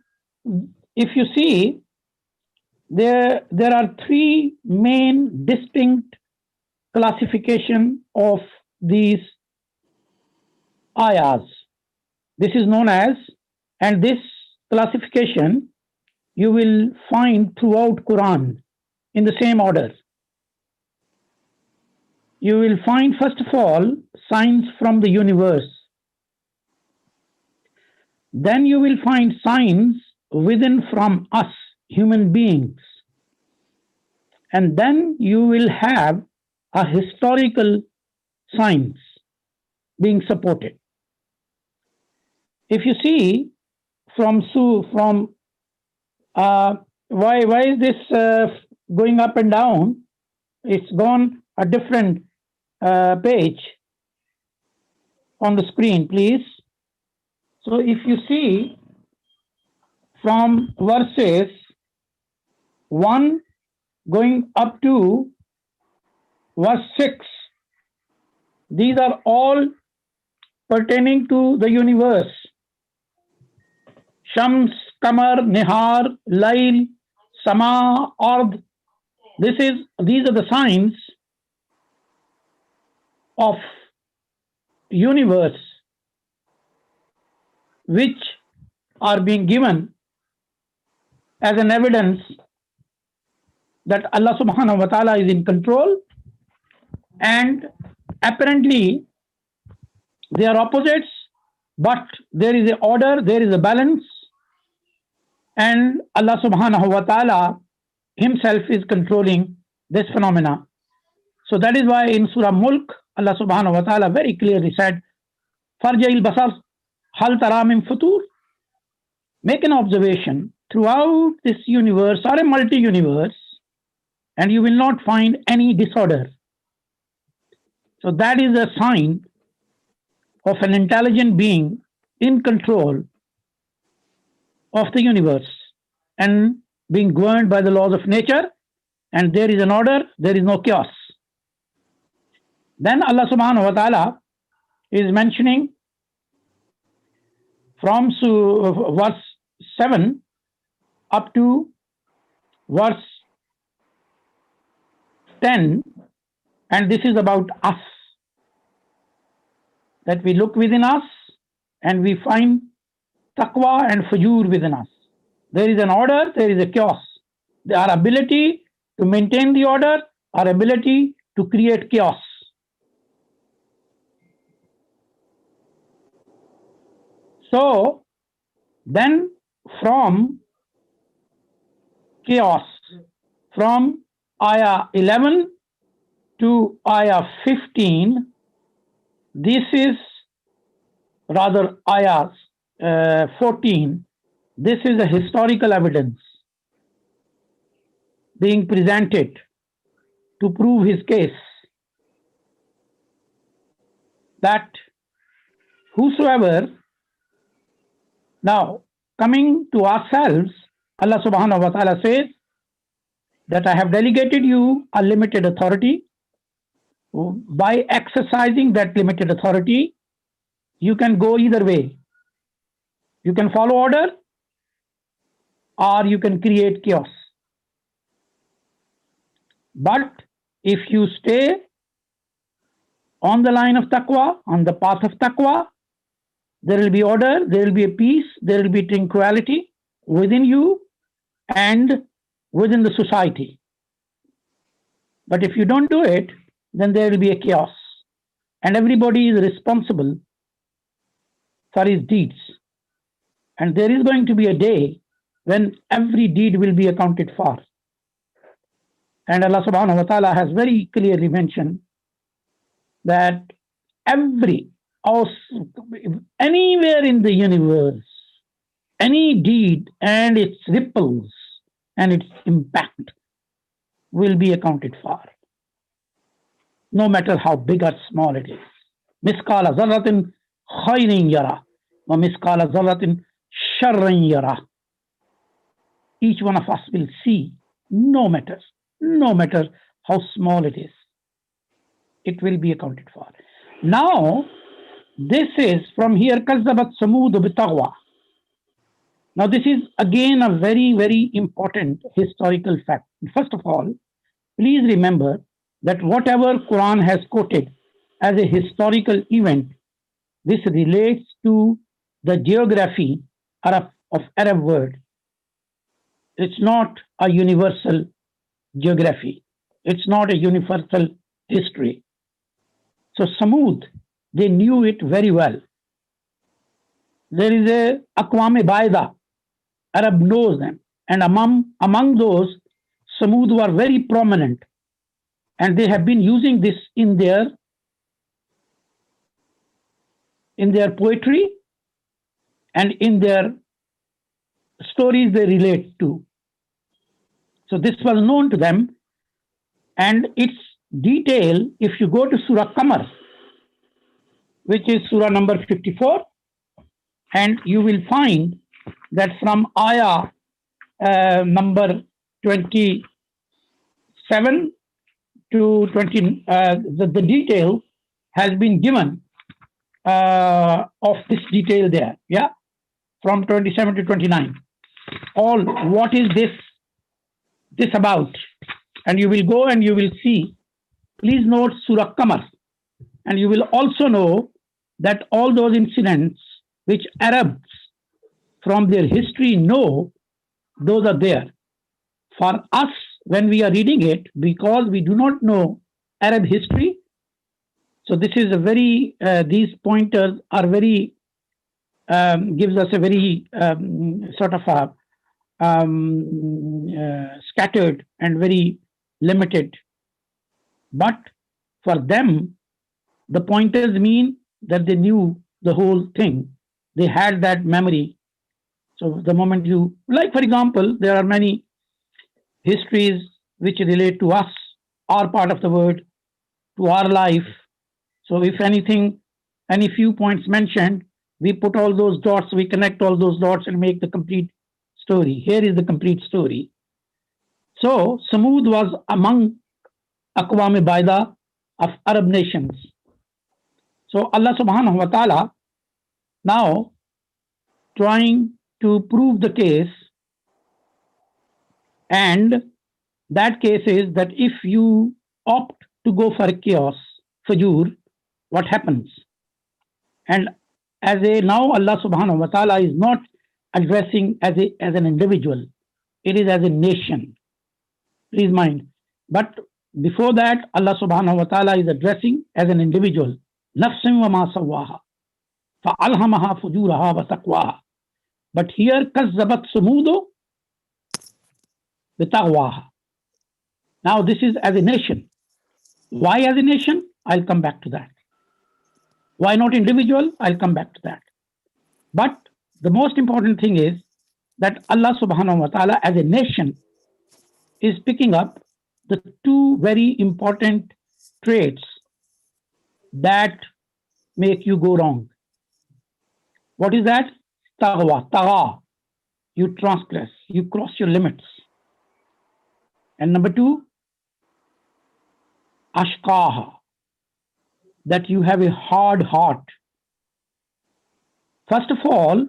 if you see, there are three main distinct classification of these ayahs. This is known as, and this classification you will find throughout Quran in the same order. You will find, first of all, signs from the universe. Then you will find signs within from us, human beings. And then you will have a historical signs being supported. If you see why is this going up and down? It's gone a different page on the screen, please. So if you see from verses 1 going up to verse 6, these are all pertaining to the universe. Shams, Qamar, Nihar, Layl, Sama, Ard. These are the signs of universe which are being given as an evidence that Allah subhanahu wa ta'ala is in control, and apparently they are opposites, but there is a order, there is a balance, and Allah subhanahu wa ta'ala himself is controlling this phenomena. So that is why in Surah Mulk, Allah subhanahu wa ta'ala very clearly said, Farja'il basar hal tara min futur. Make an observation throughout this universe or a multi-universe, and you will not find any disorder. So that is a sign of an intelligent being in control of the universe and being governed by the laws of nature, and there is an order, there is no chaos. Then Allah subhanahu wa ta'ala is mentioning from verse 7 up to verse 10, and this is about us, that we look within us and we find taqwa and fujur within us. There is an order, there is a chaos. Our ability to maintain the order, our ability to create chaos. So then from chaos, from ayah 11 to ayah 15, this is rather ayah 14, this is a historical evidence being presented to prove his case that whosoever, now coming to ourselves, Allah subhanahu wa ta'ala says that I have delegated you a limited authority. By exercising that limited authority, you can go either way. You can follow order or you can create chaos. But if you stay on the line of taqwa, on the path of taqwa, there will be order, there will be a peace, there will be tranquility within you and within the society. But if you don't do it, then there will be a chaos. And everybody is responsible for his deeds. And there is going to be a day when every deed will be accounted for. And Allah subhanahu wa ta'ala has very clearly mentioned that anywhere in the universe, any deed and its ripples and its impact will be accounted for, no matter how big or small it is. Miskala zarratin khayrin yara wa miskala zarratin sharrin yara. Each one of us will see, no matter how small it is, it will be accounted for. Now, this is from here, Kazzabat Thamudh bitagwa. Now, this is again a very, very important historical fact. First of all, please remember that whatever Quran has quoted as a historical event, this relates to the geography of Arab world. It's not a universal geography. It's not a universal history. So Thamudh, they knew it very well. There is a Aqwam-e Baida. Arab knows them. And among those, Thamudh were very prominent. And they have been using this in their poetry and in their stories they relate to. So this was known to them. And its detail, if you go to Surah Al Qamar, which is Surah number 54, and you will find that from ayah number 27 to 20, the detail has been given of this detail there, yeah, from 27 to 29. All what is this about? And you will go and you will see. Please note Surah Qamar, and you will also know that all those incidents which Arabs from their history know, those are there. For us, when we are reading it, because we do not know Arab history, so this is a very, these pointers are very, gives us a very sort of a scattered and very limited. But for them, the pointers mean that they knew the whole thing. They had that memory. So the moment you, like for example, there are many histories which relate to us, our part of the world, to our life. So if anything, any few points mentioned, we put all those dots, we connect all those dots and make the complete story. Here is the complete story. So Thamudh was among Aqwam Baida of Arab nations. So Allah subhanahu wa ta'ala now trying to prove the case, and that case is that if you opt to go for chaos, fajur, what happens? And as a, now Allah subhanahu wa ta'ala is not addressing as an individual, it is as a nation. Please mind. But before that, Allah subhanahu wa ta'ala is addressing as an individual. Nafsim wa ma sawaha, fa'alhamaha fujuraha wa taqwaha. But here, kazzabat sumudu bitaqwaha. Now this is as a nation. Why as a nation? I'll come back to that. Why not individual? I'll come back to that. But the most important thing is that Allah subhanahu wa ta'ala as a nation is picking up the two very important traits that make you go wrong. What is that? Tagwa, taga. You transgress, you cross your limits. And number two, ashqaha, that you have a hard heart. First of all,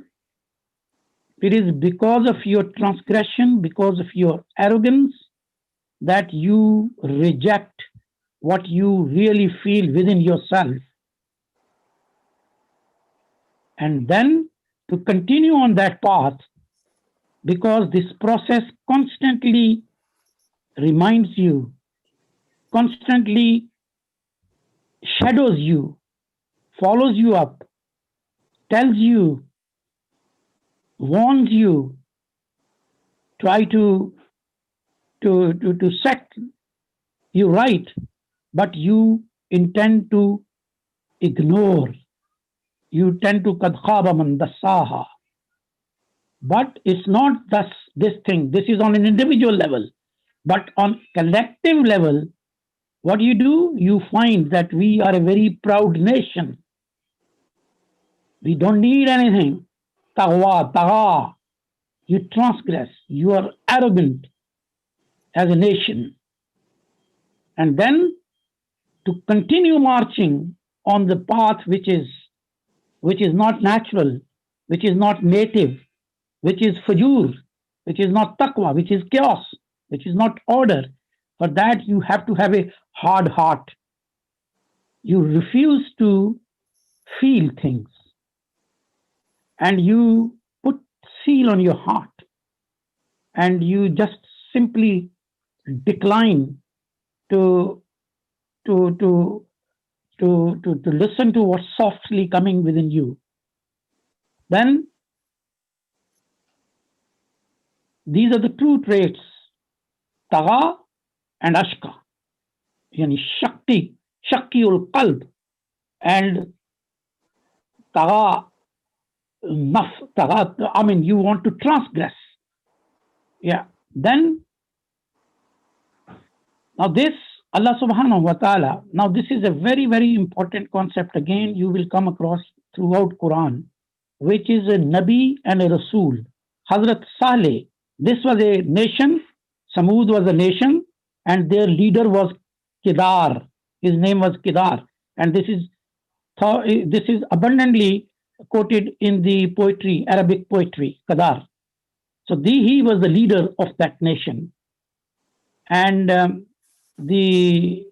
it is because of your transgression, because of your arrogance, that you reject what you really feel within yourself. And then to continue on that path, because this process constantly reminds you, constantly shadows you, follows you up, tells you, warns you, try to set you right, but you intend to ignore. You tend to qad khaba man dassaha. But it's not this thing. This is on an individual level. But on collective level, what you do, you find that we are a very proud nation. We don't need anything. Taqwa, taqa. You transgress. You are arrogant as a nation. And then to continue marching on the path which is not natural, which is not native, which is fajur, which is not taqwa, which is chaos, which is not order. For that, you have to have a hard heart. You refuse to feel things. And you put seal on your heart. And you just simply decline to listen to what's softly coming within you. Then these are the two traits, taga and ashqa. Yani shakkiul qalb, and taga, I mean, you want to transgress. Yeah. Then, now this, Allah subhanahu wa ta'ala, now this is a very, very important concept. Again, you will come across throughout Quran, which is a Nabi and a Rasul. Hazrat Saleh, this was a nation, Thamudh was a nation, and their leader was Kedar. His name was Kedar. And this is abundantly quoted in the poetry, Arabic poetry, Kedar. So he was the leader of that nation. And the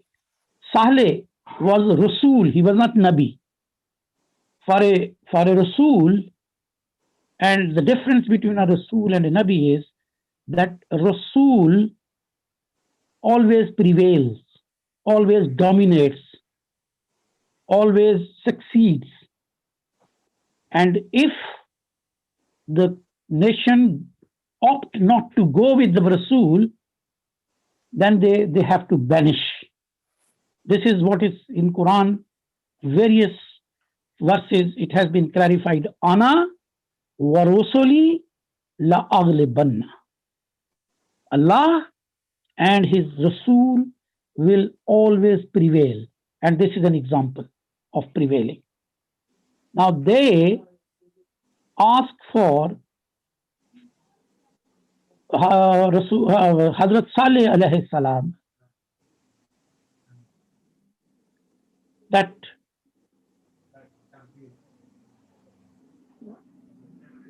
Saleh was Rasul, he was not Nabi. for a Rasul, and the difference between a Rasul and a Nabi is that Rasul always prevails, always dominates, always succeeds. And if the nation opt not to go with the Rasul, then they have to banish. This is what is in Quran, various verses, it has been clarified. Ana wa rusuli la aghlibanna. Allah and His Rasul will always prevail. And this is an example of prevailing. Now they ask for Hazrat Salih alayhi salam that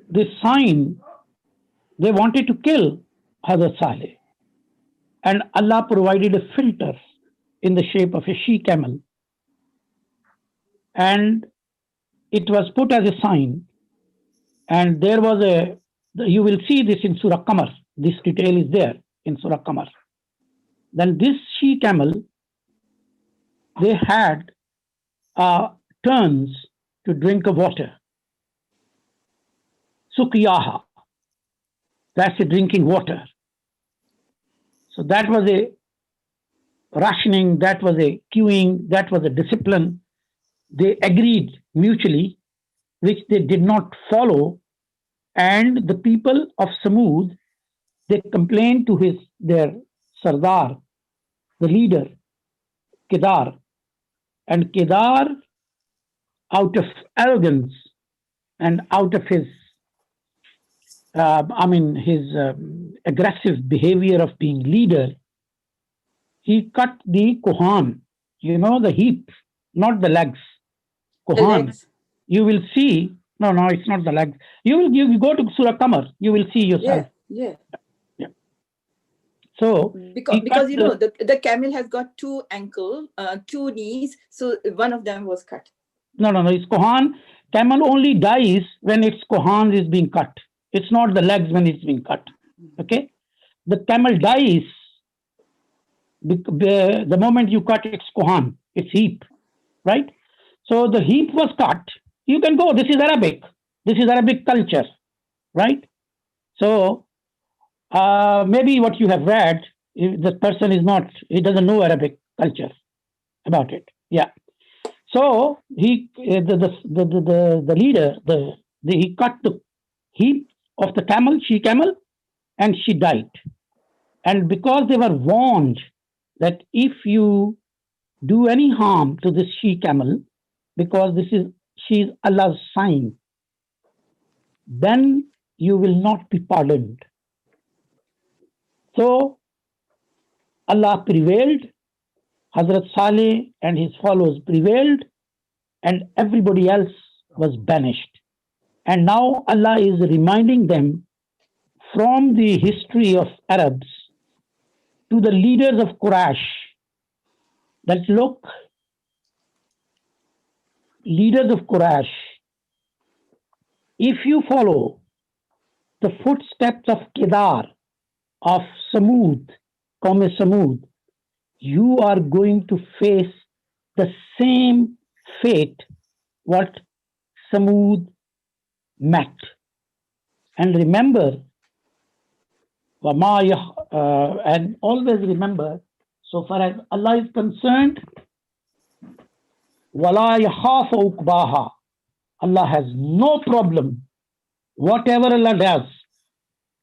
this sign, they wanted to kill Hazrat Salih, and Allah provided a filter in the shape of a she-camel, and it was put as a sign, and there was you will see this in Surah Qamar, this detail is there in Surah Qamar. Then this she-camel, they had turns to drink of water. Suqiyaha, that's a drinking water. So that was a rationing, that was a queuing, that was a discipline. They agreed mutually, which they did not follow. And the people of Thamudh, they complained to their Sardar, the leader, Kedar. And Kedar, out of arrogance and out of his aggressive behavior of being leader, he cut the Kohan, the heap, not the legs. Kohan. You will see, no, it's not the legs. You go to Surah Qamar, you will see yourself. Yeah. So because the camel has got two ankles, two knees, so one of them was cut. No, it's Kohan. Camel only dies when its Kohan is being cut. It's not the legs when it's being cut. Okay? The camel dies the moment you cut its Kohan, its heap, right? So the heap was cut. You can go. This is Arabic. This is Arabic culture, right? So maybe what you have read, if the person he doesn't know Arabic culture about it. Yeah. So the leader, he cut the heap of the camel, she-camel, and she died. And because they were warned that if you do any harm to this she-camel, because she is Allah's sign, then you will not be pardoned. So Allah prevailed, Hazrat Saleh and his followers prevailed, and everybody else was banished. And now Allah is reminding them from the history of Arabs to the leaders of Quraysh that look, leaders of Quraysh, if you follow the footsteps of Kedar, of Thamudh, Qawm Thamudh, you are going to face the same fate what Thamudh met. And remember, and always remember, so far as Allah is concerned, وَلَا يَخَافُ عُقْبَاهَا. Allah has no problem. Whatever Allah does,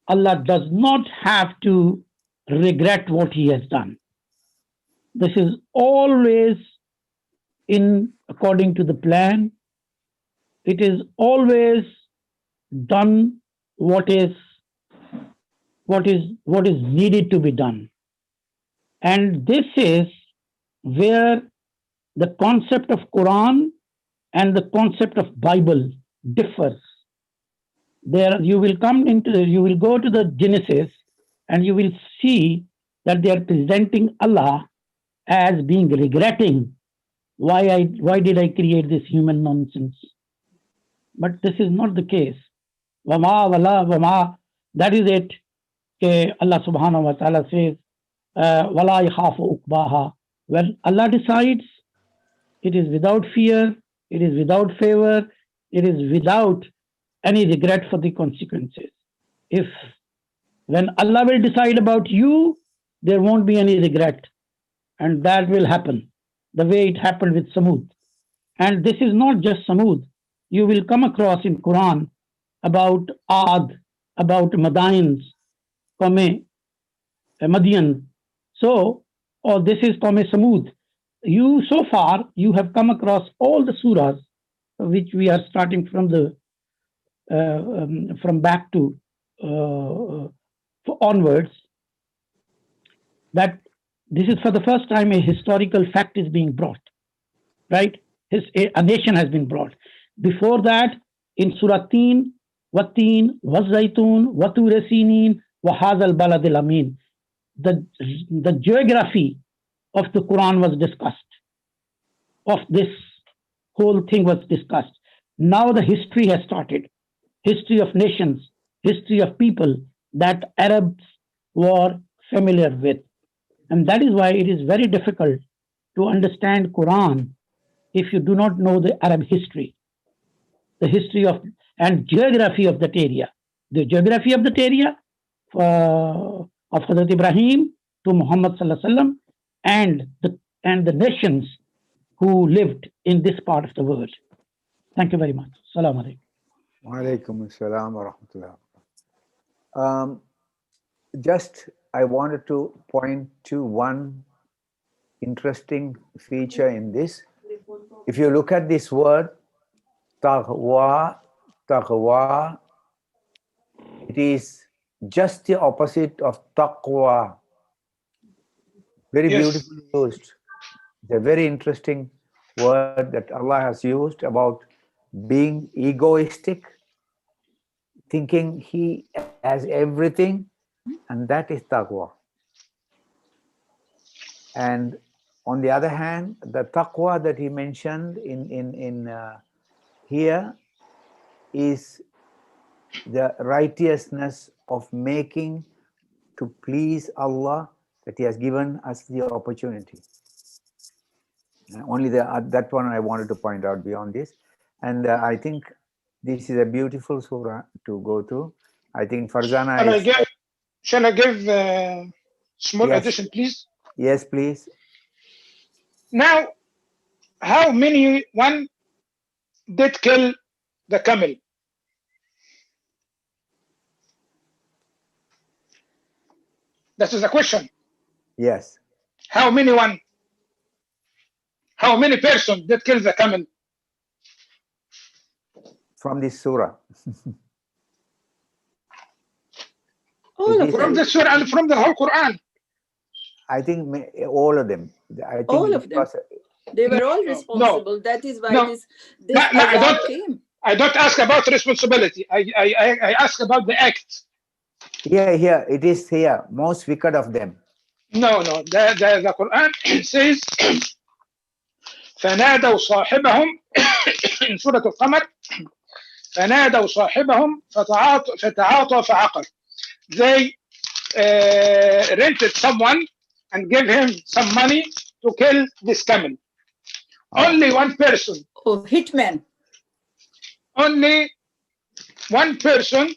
Allah does not have to regret what He has done. This is always according to the plan. It is always done what is needed to be done. And this is where the concept of Quran and the concept of Bible differs. There you will go to the Genesis and you will see that they are presenting Allah as being regretting why did I create this human nonsense? But this is not the case. Wama wala wama. That is it. Okay, Allah subhanahu wa ta'ala says, wala yakhafu ukbaha. When Allah decides, it is without fear, it is without favor, it is without any regret for the consequences. If when Allah will decide about you, there won't be any regret. And that will happen the way it happened with Thamudh. And this is not just Thamudh. You will come across in Quran about Ad, about Madains, Madian. So, or this is Thamudh. You so far you have come across all the surahs, which we are starting from the from back to onwards. That this is for the first time a historical fact is being brought, right? A nation has been brought. Before that, in Surah Teen, Wateen, Wazaytun, Watur Sinin, Wahazal Baladil Amin, the geography of the Quran was discussed. Of this whole thing was discussed. Now the history has started. History of nations, history of people that Arabs were familiar with. And that is why it is very difficult to understand Quran if you do not know the Arab history, the history of and geography of that area. The geography of that area of Hazrat Ibrahim to Muhammad Sallallahu Alaihi Wasallam and the nations who lived in this part of the world. Thank you very much. Assalamu alaikum. Wa alaikum assalam wa rahmatullah. Just I wanted to point to one interesting feature in this. If you look at this word, taqwa, it is just the opposite of taqwa. Very beautifully used. It's a very interesting word that Allah has used about being egoistic, thinking He has everything, and that is taqwa. And on the other hand, the taqwa that He mentioned in here is the righteousness of making to please Allah, that He has given us the opportunity. Only that one I wanted to point out beyond this. And I think this is a beautiful surah to go through. I think Farzana Shall I give small addition, please? Yes, please. Now, how many one did kill the camel? That is the question. Yes. How many one? How many person did kill the camel? From this surah. From the surah and from the whole Quran. I think all of them. I think all of them. They were all responsible. No. That is why this I don't ask about responsibility. I ask about the act. Here, it is here. Most wicked of them. No. The Quran says, فنادوا صاحبهم in Surat Al Qamar, فنادوا صاحبهم فتعاطى فعقر. They rented someone and gave him some money to kill this camel. Only one person. Oh, hitman. Only one person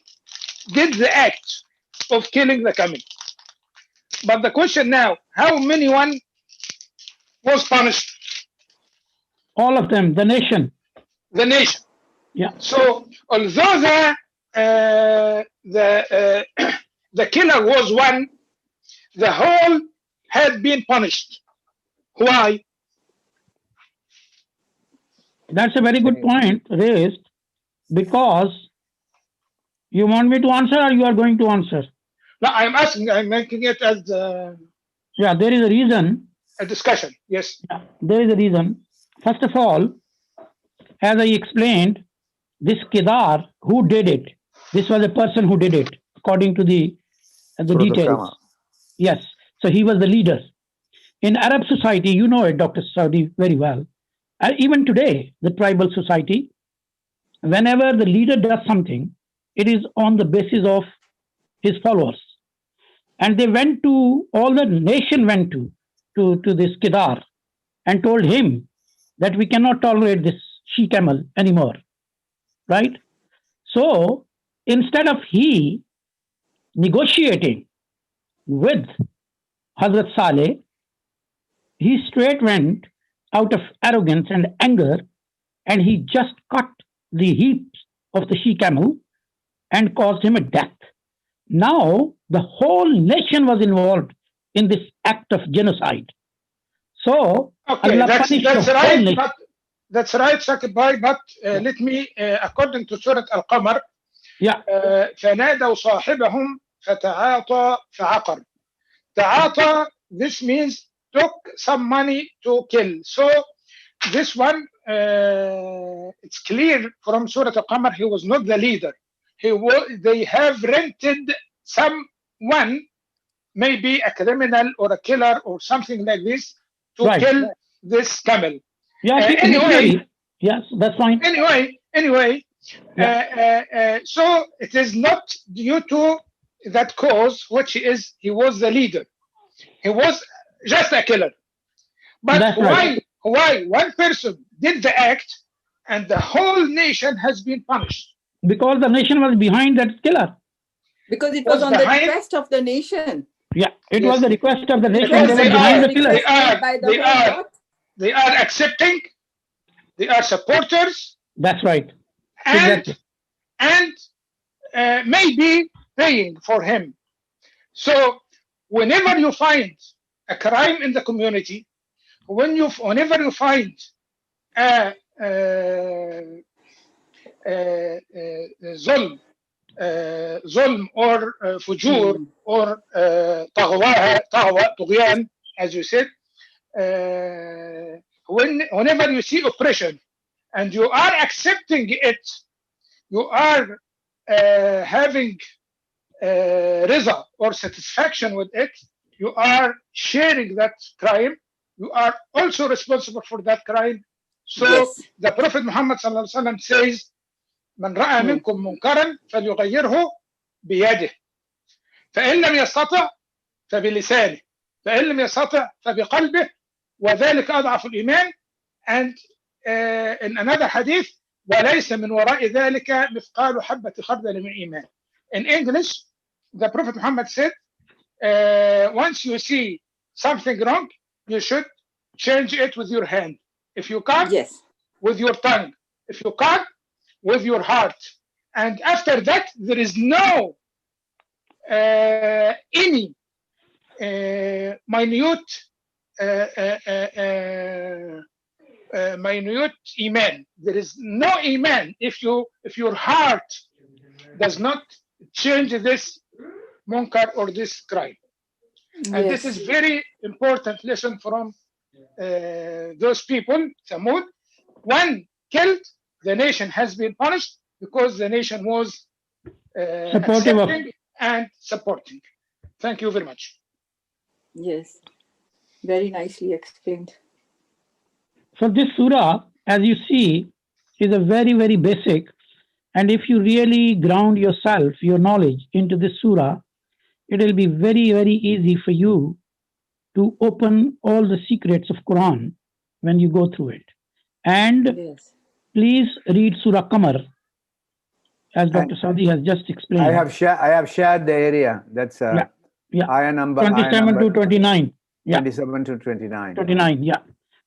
did the act of killing the camel. But the question now, how many one was punished? All of them, the nation. The nation. Yeah. So although the killer was one, the whole had been punished. Why? That's a very good point raised, because you want me to answer or you are going to answer? No, I'm asking, I'm making it as yeah, there is a reason. A discussion, yes. Yeah, there is a reason. First of all, as I explained, this Kedar, who did it? This was a person who did it, according to the details. Yes, so he was the leader. In Arab society, you know it, Dr. Saudi, very well. Even today, the tribal society, whenever the leader does something, it is on the basis of his followers. And they went to, all the nation went to this Kedar and told him that we cannot tolerate this she camel anymore, right? So instead of he negotiating with Hazrat Saleh, he straight went out of arrogance and anger, and he just cut the heaps of the she camel and caused him a death. Now the whole nation was involved in this act of genocide. So Okay, Allah that's punished the whole right. nation. But that's right, Shakib Bhai. But let me, according to Surat Al Qamar, Yeah, فنادوا صاحبهم فتعاطى فعقر. تعاطى, this means took some money to kill. So this one, it's clear from Surah Al Qamar, he was not the leader. They have rented someone, maybe a criminal or a killer or something like this, to right. kill this camel. Yeah, see, Anyway, literally, yes, that's fine. Anyway, Yeah. so it is not due to that cause, which is he was the leader. He was just a killer. But That's right. why one person did the act and the whole nation has been punished? Because the nation was behind that killer. Because it was Was on the behind- request of the nation. Yeah, it Yes. was the request of the nation. Because They they were behind are- the killer. Request made by the they whole are- lot. They are accepting, they are supporters, That's right. and Exactly. maybe paying for him. So whenever you find a crime in the community, whenever you find a ظلم or فجور or طغيان, as you said, whenever you see oppression and you are accepting it, you are having رضا or satisfaction with it, you are sharing that crime, you are also responsible for that crime. So Yes. the Prophet Muhammad sallallahu alaihi wasallam says, من رأى منكم منكرا فليغيره بيده فإن لم يستطع فبلسانه فإن لم يستطع فبقلبه وذلك أضعف الإيمان. And in another hadith, وليس من وراء ذلك مثقال حبة خردل من إيمان. In English, the Prophet Muhammad said, once you see something wrong, you should change it with your hand. If you can't, Yes. with your tongue. If you can't, with your heart. And after that, there is no any minute iman. There is no iman if your heart does not change this munkar or this crime. And this is very important lesson from those people, Thamudh. One killed, the nation has been punished because the nation was Supportive of- accepting and supporting. Thank you very much. Yes. Very nicely explained. So this surah, as you see, is a very, very basic. And if you really ground yourself, your knowledge into this surah, it will be very, very easy for you to open all the secrets of Quran when you go through it. And Yes. please read Surah Qamar, as Dr. Saudi has just explained. I have shared the area. That's Yeah. ayah number 27 to 29. Yeah. 27 to 29. 29, yeah.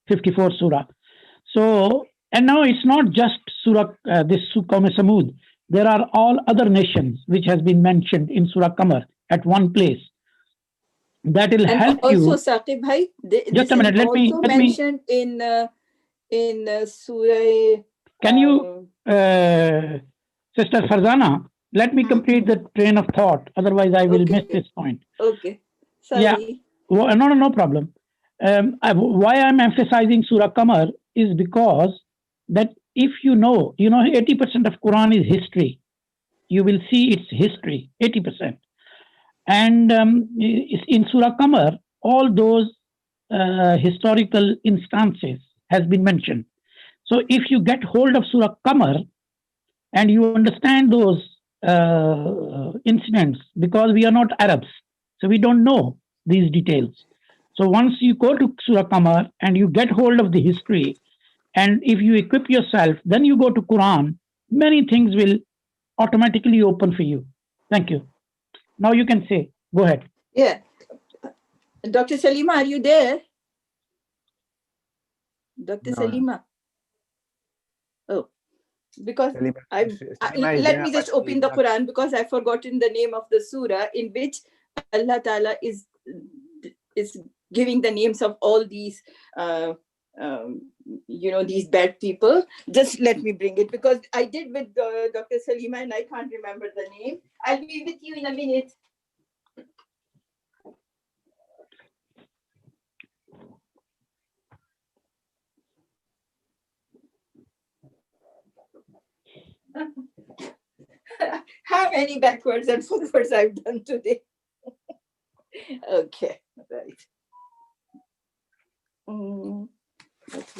54 surah. So, and now it's not just Surah, this Qawm Thamudh. There are all other nations which has been mentioned in Surah Qamar at one place. That will And help also, you. Saqib Bhai, Just a minute, let me- mentioned in Surah. Can you, Sister Farzana, let me complete the train of thought. Otherwise, I will miss this point. Okay. Sorry. Yeah. Well, no problem. Why I'm emphasizing Surah Qamar is because that if you know 80% of Quran is history. You will see its history, 80%. And in Surah Qamar, all those historical instances has been mentioned. So if you get hold of Surah Qamar, and you understand those incidents, because we are not Arabs, so we don't know these details. So once you go to Surah Qamar and you get hold of the history, and if you equip yourself, then you go to Quran, many things will automatically open for you. Thank you. Now you can say, go ahead. Yeah. Dr. Salima, are you there? Dr. No, Salima. Oh, because Salima is let there, me but just open she's the not. Quran, because I've forgotten the name of the surah in which Allah Ta'ala is giving the names of all these these bad people. Just let me bring it, because I did with Dr. Salima and I can't remember the name. I'll be with you in a minute. How many backwards and forwards I've done today? Okay, right. What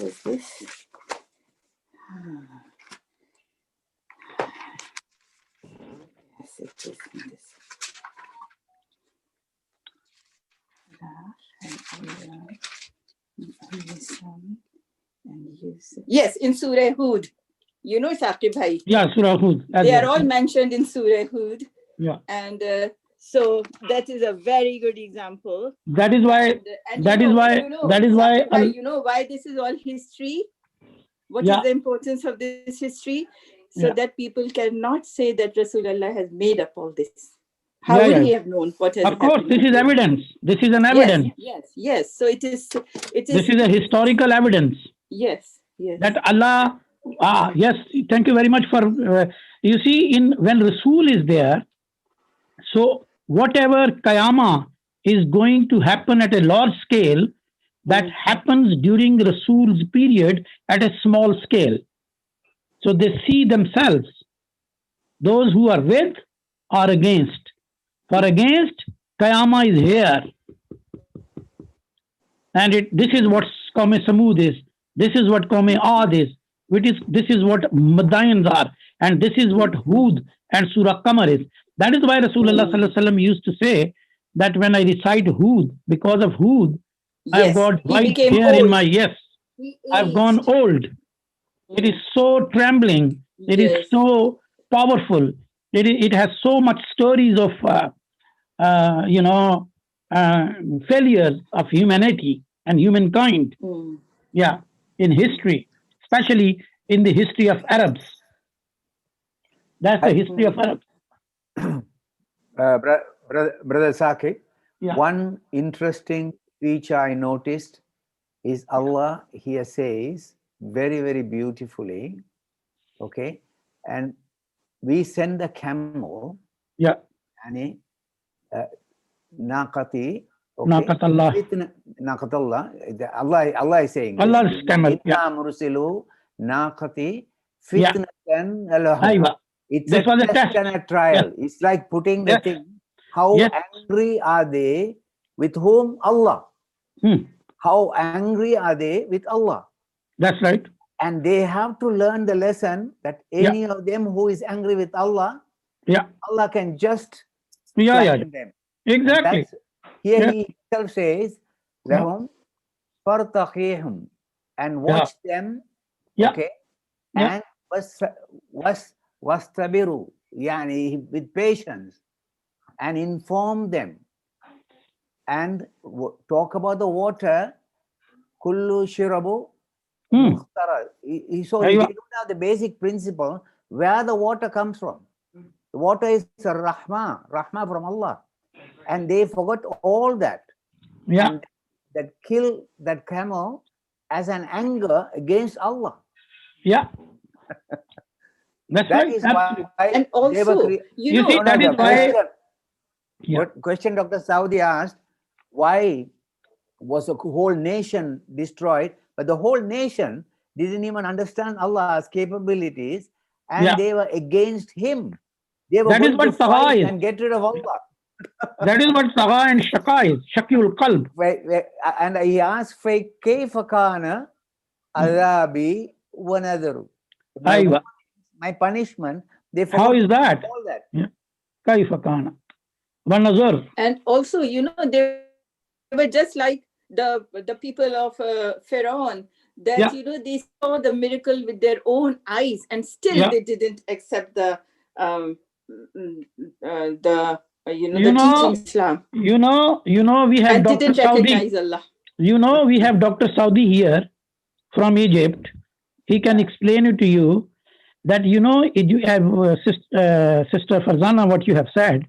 was this? Yes, it is this. Yes, in Surah Hud. You know, Saqib Bhai. Yeah, Surah Hud. They are all mentioned in Surah Hud. Yeah. And so that is a very good example. That is why. You know why this is all history? What is the importance of this history? So that people cannot say that Rasulullah has made up all this. How would he have known what has happened? Of course, this is evidence. This is an evidence. Yes. So it is. This is a historical evidence. Yes. That Allah. Yes. Thank you very much for. You see, when Rasul is there, so whatever Qiyamah is going to happen at a large scale, that happens during Rasul's period at a small scale. So they see themselves. Those who are with or against. For against, Qiyamah is here. And this is what Qawm Thamudh is. This is what Qawm Aad is. This is what Madayans are. And this is what Hud and Surah Qamar is. That is why Rasulullah Sallallahu Alaihi Wasallam used to say that when I recite Hud, because of Hud, I've got white hair in my, I've gone old. It is so trembling. It is so powerful. It has so much stories of, failures of humanity and humankind. Yeah, in history, especially in the history of Arabs. That's the history of Arabs. Brother Saki, one interesting feature I noticed is Allah here says very, very beautifully, okay, and we send a camel, yani, naqati, okay, naqatallah, Allah is saying Allah's camel, inna mursilu naqati fitnatan lahum. It's a test and a trial. It's like putting the thing. How angry are they with whom? Allah. How angry are they with Allah? That's right. And they have to learn the lesson that any of them who is angry with Allah, Allah can just flatten them. Exactly. Here he himself says, Lahum fartaqihum, and watch them, okay, and wastabiru, yani with patience, and inform them, and talk about the water, kullu shirabu muhtara. So they don't have the basic principle where the water comes from. The water is rahmah from Allah, and they forgot all that. And that kill that camel as an anger against Allah. That's that right. is why and also, they were you see, that is why. What question Dr. Saudi asked, why was the whole nation destroyed? But the whole nation didn't even understand Allah's capabilities, and they were against Him. They were going to fight and get rid of Allah. That is what Saga and Shaka is, Shakul Qalb. And he asked, Kayfa kana Arabi wa nadaru. my punishment, they How forgot is that? all that. Yeah. كيف كان والنظر. And also, they were just like the people of Pharaoh, that Yeah. they saw the miracle with their own eyes, and still Yeah. they didn't accept the You the know, teaching Islam, we have and Dr. didn't Saudi. recognize Allah. We have Dr. Saudi here from Egypt. He can explain it to you that, you have Sister Farzana, what you have said,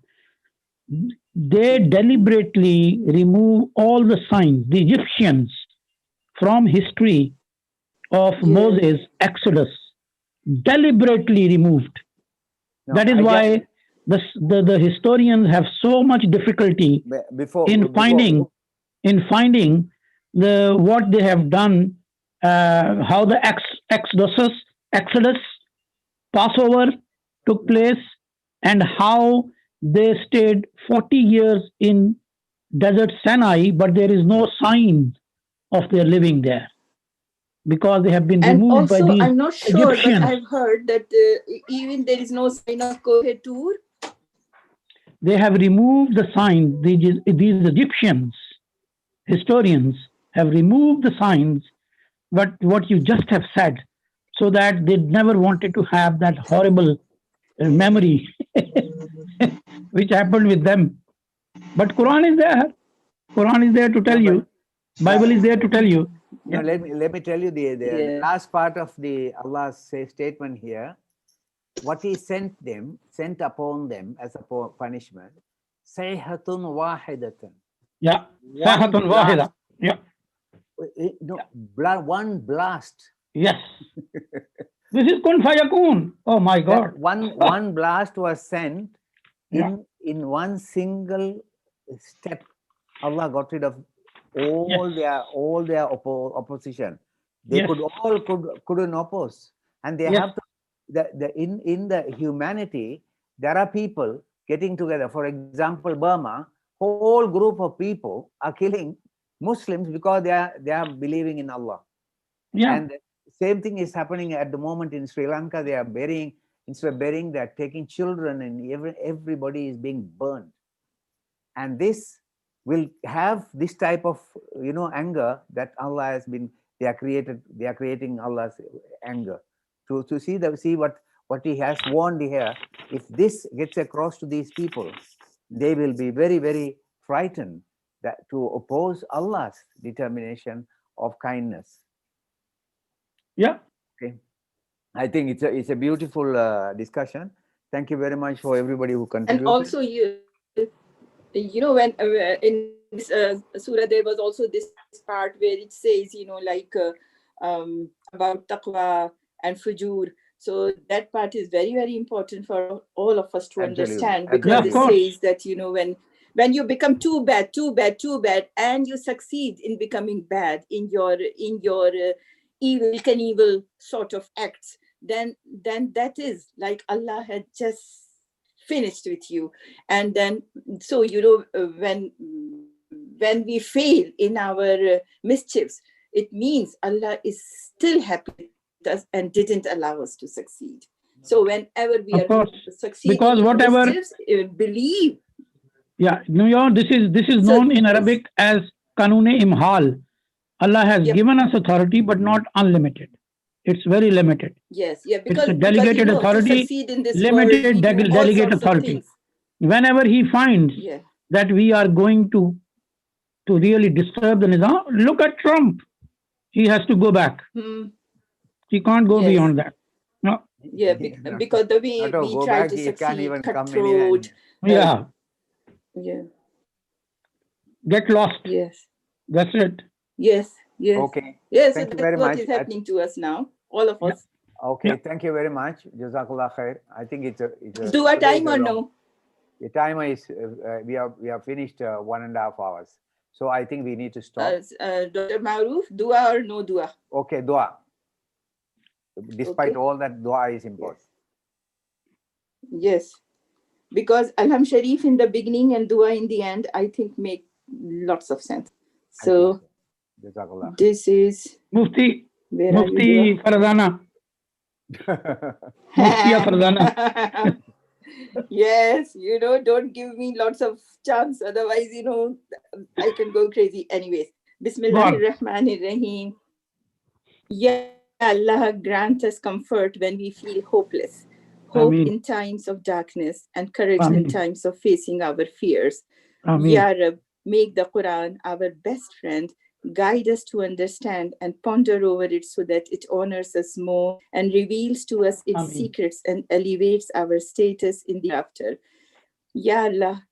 they deliberately remove all the signs, the Egyptians, from history of Moses' Exodus, deliberately removed. No, That is why the historians have so much difficulty in finding what they have done, how the Exodus, Passover took place, and how they stayed 40 years in desert Sinai, but there is no sign of their living there because they have been And removed by also, these I'm not sure, Egyptians. but I've heard that even there is no sign of Kohetur. They have removed the signs. These Egyptians, historians, have removed the signs, but what you just have said, so that they never wanted to have that horrible memory which happened with them. But Quran is there. Quran is there to tell you. Bible is there to tell you. No, let me tell you the last part of the Allah's statement here. What He sent upon them as a punishment, sayhatun wahidatan. Yeah, sayhatun wahida. Yeah. No, one blast. Yes. This is kun fayakun. Oh my God. One blast was sent in one single step. Allah got rid of all their opposition. They couldn't oppose, and they have to. In the humanity, there are people getting together. For example, Burma, whole group of people are killing Muslims because they are believing in Allah. Yeah. And same thing is happening at the moment in Sri Lanka. They are burying, instead of burying, they are taking children, and everybody is being burned. And this will have this type of anger that Allah has been. They are creating Allah's anger. To see what He has warned here. If this gets across to these people, they will be very, very frightened that to oppose Allah's determination of kindness. Yeah. Okay. I think it's a beautiful discussion. Thank you very much for everybody who contributed. And also, when in this surah there was also this part where it says, about taqwa and fujur. So that part is very, very important for all of us to understand, because it says that, when you become too bad, and you succeed in becoming bad in your evil, Knievel sort of acts, then that is like Allah had just finished with you. And then, so, when we fail in our mischiefs, it means Allah is still happy with us and didn't allow us to succeed. So whenever we are succeeding because in whatever mischiefs, believe. Yeah, this is known in Arabic as Kanune Imhal. Allah has given us authority, but not unlimited. It's very limited. Yes, because it's a delegated authority, limited delegate authority. Whenever He finds that we are going to really disturb the Nizam, look at Trump. He has to go back. He can't go beyond that. No. Yeah, because the way we try to succeed, cutthroat. Yeah. Yeah. Get lost. Yes. That's it. Yes. Okay. Yes, Thank so you very that's what much. is happening to us now, all of us. Okay, thank you very much. Jazakallah khair. I think it's a Do a time or no? The timer is we have finished 1.5 hours. So I think we need to stop. Dr. Maruf, dua or no dua? Okay, dua. Despite all that, dua is important. Yes. Because Alham Sharif in the beginning and dua in the end, I think make lots of sense. So this is Mufti Farzana. Mufti Farzana. Yes, don't give me lots of chance. Otherwise, I can go crazy. Anyways, Bismillahir Rahmanir Rahim. Ya Allah, grant us comfort when we feel hopeless, hope Ameen. in times of darkness, and courage in Ameen. times of facing our fears. Ameen. Ya Rab, make the Quran our best friend. Guide us to understand and ponder over it so that it honors us more and reveals to us its Ameen. secrets and elevates our status in the after. Ya Allah,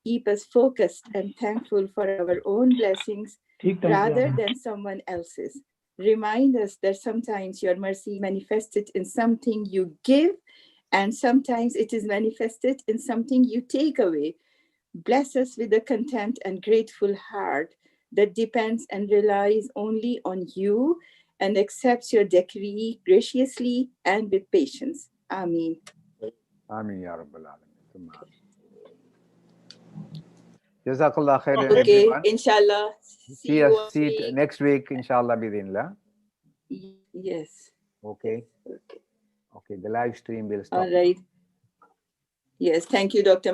keep us focused and thankful for our own blessings rather than someone else's. Remind us that sometimes your mercy manifested in something you give, and sometimes it is manifested in something you take away. Bless us with a content and grateful heart that depends and relies only on you and accepts your decree graciously and with patience. Ameen. Ameen ya Rabbal Alameen. Jazakallah khair, Okay, everyone. inshallah. See us next week, inshallah, bidinillah. Yes. Okay. Okay, the live stream will stop. All right. Yes, thank you, Dr.